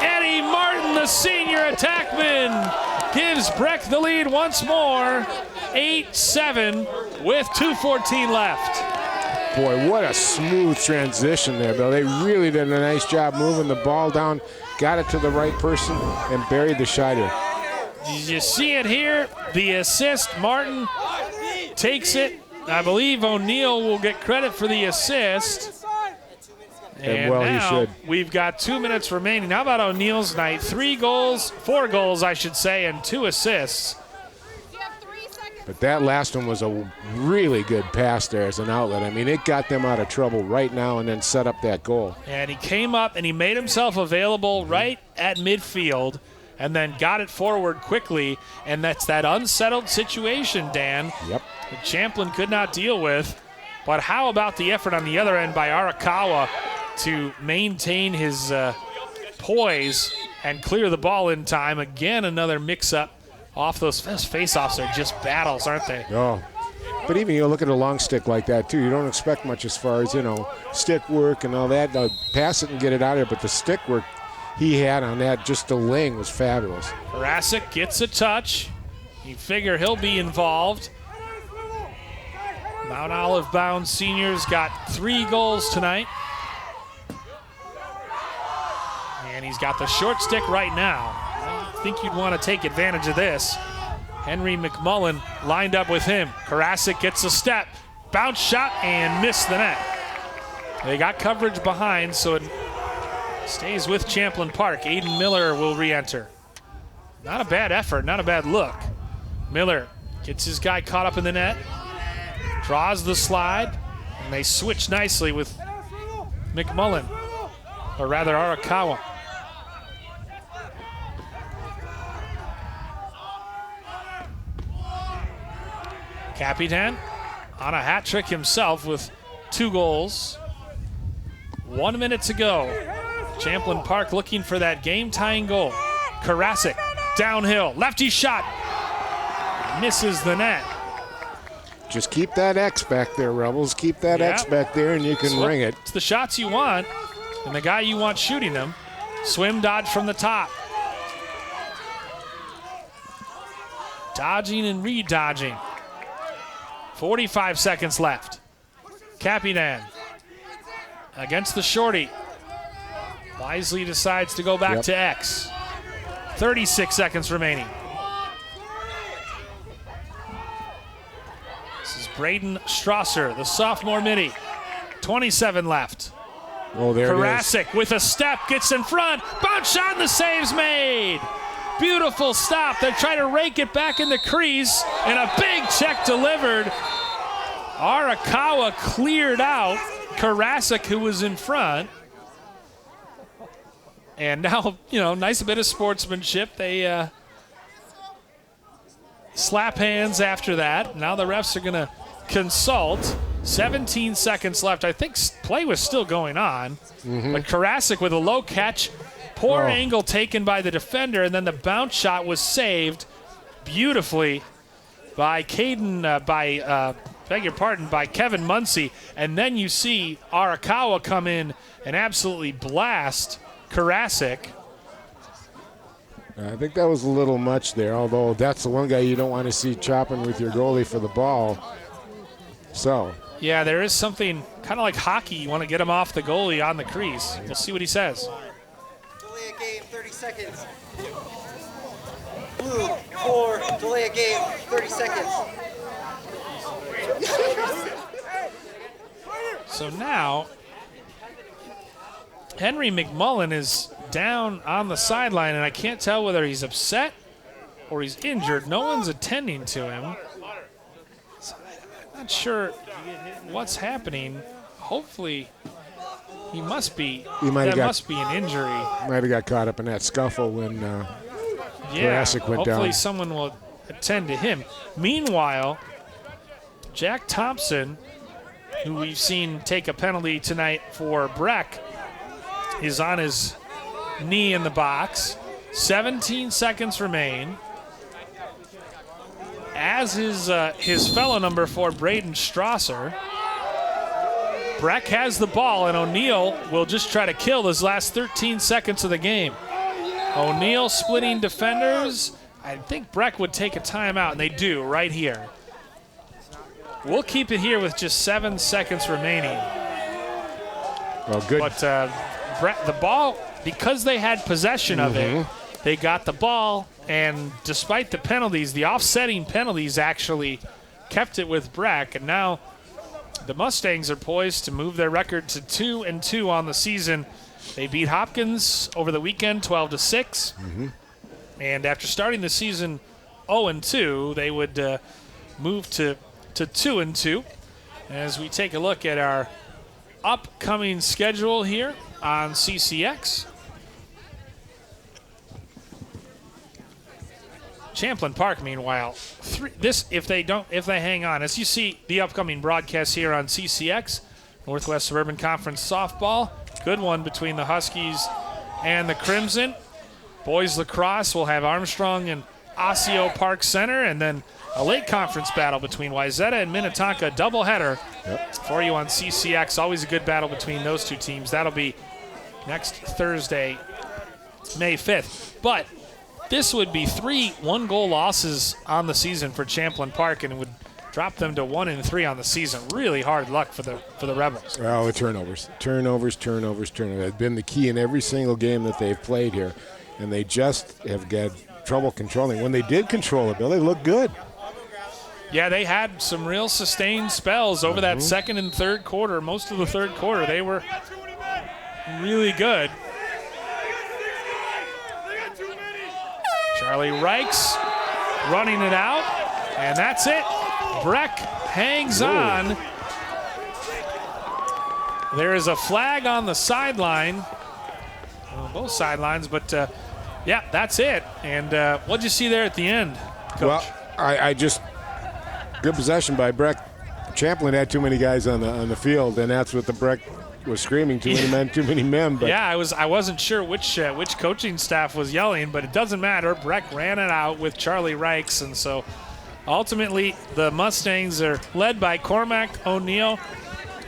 Eddie Martin, the senior attackman, gives Breck the lead once more. 8-7 with 2:14 left. Boy, what a smooth transition there, Bill. They really did a nice job moving the ball down, got it to the right person, and buried the shot here. You see it here. The assist, Martin takes it. I believe O'Neill will get credit for the assist. And well, now he should. We've got 2 minutes remaining. How about O'Neill's night? 4 goals, I should say, and 2 assists. But that last one was a really good pass there as an outlet. I mean, it got them out of trouble right now and then set up that goal. And he came up and he made himself available right at midfield and then got it forward quickly. And that's that unsettled situation, Dan, Yep. that Champlin could not deal with. But how about the effort on the other end by Arakawa to maintain his poise and clear the ball in time? Again, another mix-up. Off those face-offs are just battles, aren't they? Oh, but even you look at a long stick like that, too. You don't expect much as far as, stick work and all that. Pass it and get it out of there, but the stick work he had on that, just the laying was fabulous. Karasik gets a touch. You figure he'll be involved. Mount Olive bound seniors got 3 goals tonight. And he's got the short stick right now. I think you'd want to take advantage of this. Henry McMullen lined up with him. Karasik gets a step, bounce shot, and missed the net. They got coverage behind, so it stays with Champlin Park. Aiden Miller will re-enter. Not a bad effort, not a bad look. Miller gets his guy caught up in the net, draws the slide, and they switch nicely with McMullen, or rather Arakawa. Capitan on a hat trick himself with 2 goals. 1 minute to go. Champlin Park looking for that game-tying goal. Karasik downhill, lefty shot, misses the net. Just keep that X back there, Rebels. Keep that X back there, and you can ring it. It's the shots you want, and the guy you want shooting them. Swim dodge from the top. Dodging and re-dodging. 45 seconds left. Capitan against the shorty. Wisely decides to go back to X. 36 seconds remaining. This is Braden Strasser, the sophomore midi. 27 left. Oh, there Karasik it is. with a step, gets in front. Bounce shot and the save's made. Beautiful stop. They try to rake it back in the crease, and a big check delivered. Arakawa cleared out Karasik, who was in front. And now, nice bit of sportsmanship. They slap hands after that. Now the refs are going to consult. 17 seconds left. I think play was still going on. But Karasik with a low catch. Poor angle taken by the defender, and then the bounce shot was saved beautifully by by Kevin Muncy. And then you see Arakawa come in and absolutely blast Karasik. I think that was a little much there, although that's the one guy you don't want to see chopping with your goalie for the ball. So. Yeah, there is something kind of like hockey. You want to get him off the goalie on the crease. We'll see what he says. Delay a game, 30 seconds. Blue, 4, delay a game, 30 seconds. So now, Henry McMullen is down on the sideline, and I can't tell whether he's upset or he's injured. No one's attending to him. So I'm not sure what's happening. Hopefully, he must be. Must be an injury. Might have got caught up in that scuffle when Karasik went down. Hopefully someone will attend to him. Meanwhile, Jack Thompson, who we've seen take a penalty tonight for Breck, is on his knee in the box. 17 seconds remain. As his fellow number 4, Braden Strasser. Breck has the ball, and O'Neal will just try to kill his last 13 seconds of the game. O'Neal splitting defenders. I think Breck would take a timeout, and they do right here. We'll keep it here with just 7 seconds remaining. Well, good. But the ball, because they had possession of it, they got the ball, and despite the penalties, the offsetting penalties actually kept it with Breck, and now the Mustangs are poised to move their record to 2-2 on the season. They beat Hopkins over the weekend 12-6. And after starting the season 0-2, they would move to 2-2. As we take a look at our upcoming schedule here on CCX. Champlin Park, meanwhile, if they hang on, as you see the upcoming broadcast here on CCX, Northwest Suburban Conference softball, good one between the Huskies and the Crimson. Boys lacrosse will have Armstrong and Osseo Park Center, and then a late conference battle between Wayzata and Minnetonka, doubleheader for you on CCX. Always a good battle between those two teams. That'll be next Thursday, May 5th. But this would be 3 one-goal losses on the season for Champlin Park, and it would drop them to 1-3 on the season. Really hard luck for the Rebels. Well, the turnovers have been the key in every single game that they've played here, and they just have got trouble controlling. When they did control it, Bill, they looked good. Yeah, they had some real sustained spells over that second and third quarter. Most of the third quarter, they were really good. Charlie Reichs running it out, and that's it. Breck hangs on. There is a flag on the sideline, both sidelines, but yeah, that's it. And what'd you see there at the end, Coach? Well, I just good possession by Breck. Champlin had too many guys on the field, and that's what the Breck was screaming, too many men. But yeah, I wasn't sure which coaching staff was yelling, but it doesn't matter. Breck ran it out with Charlie Reichs, and so ultimately the Mustangs are led by Cormac O'Neal,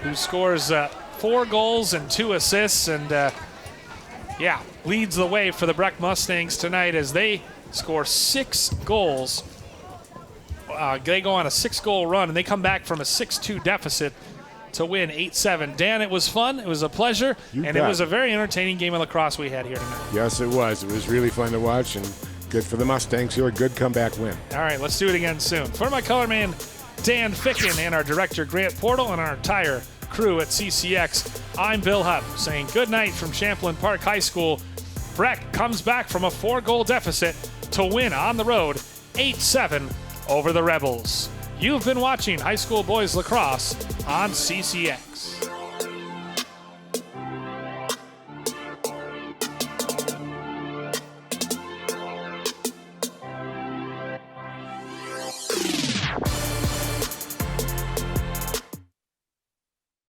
who scores 4 goals and 2 assists, and leads the way for the Breck Mustangs tonight as they score 6 goals. They go on a 6-goal run, and they come back from a 6-2 deficit to win 8-7. Dan, it was fun. It was a pleasure. It was a very entertaining game of lacrosse we had here tonight. Yes, it was. It was really fun to watch, and good for the Mustangs, who are a good comeback win. All right, let's do it again soon. For my color man, Dan Ficken, and our director, Grant Portal, and our entire crew at CCX, I'm Bill Hupp, saying good night from Champlin Park High School. Breck comes back from a 4-goal deficit to win on the road 8-7 over the Rebels. You've been watching High School Boys Lacrosse on CCX.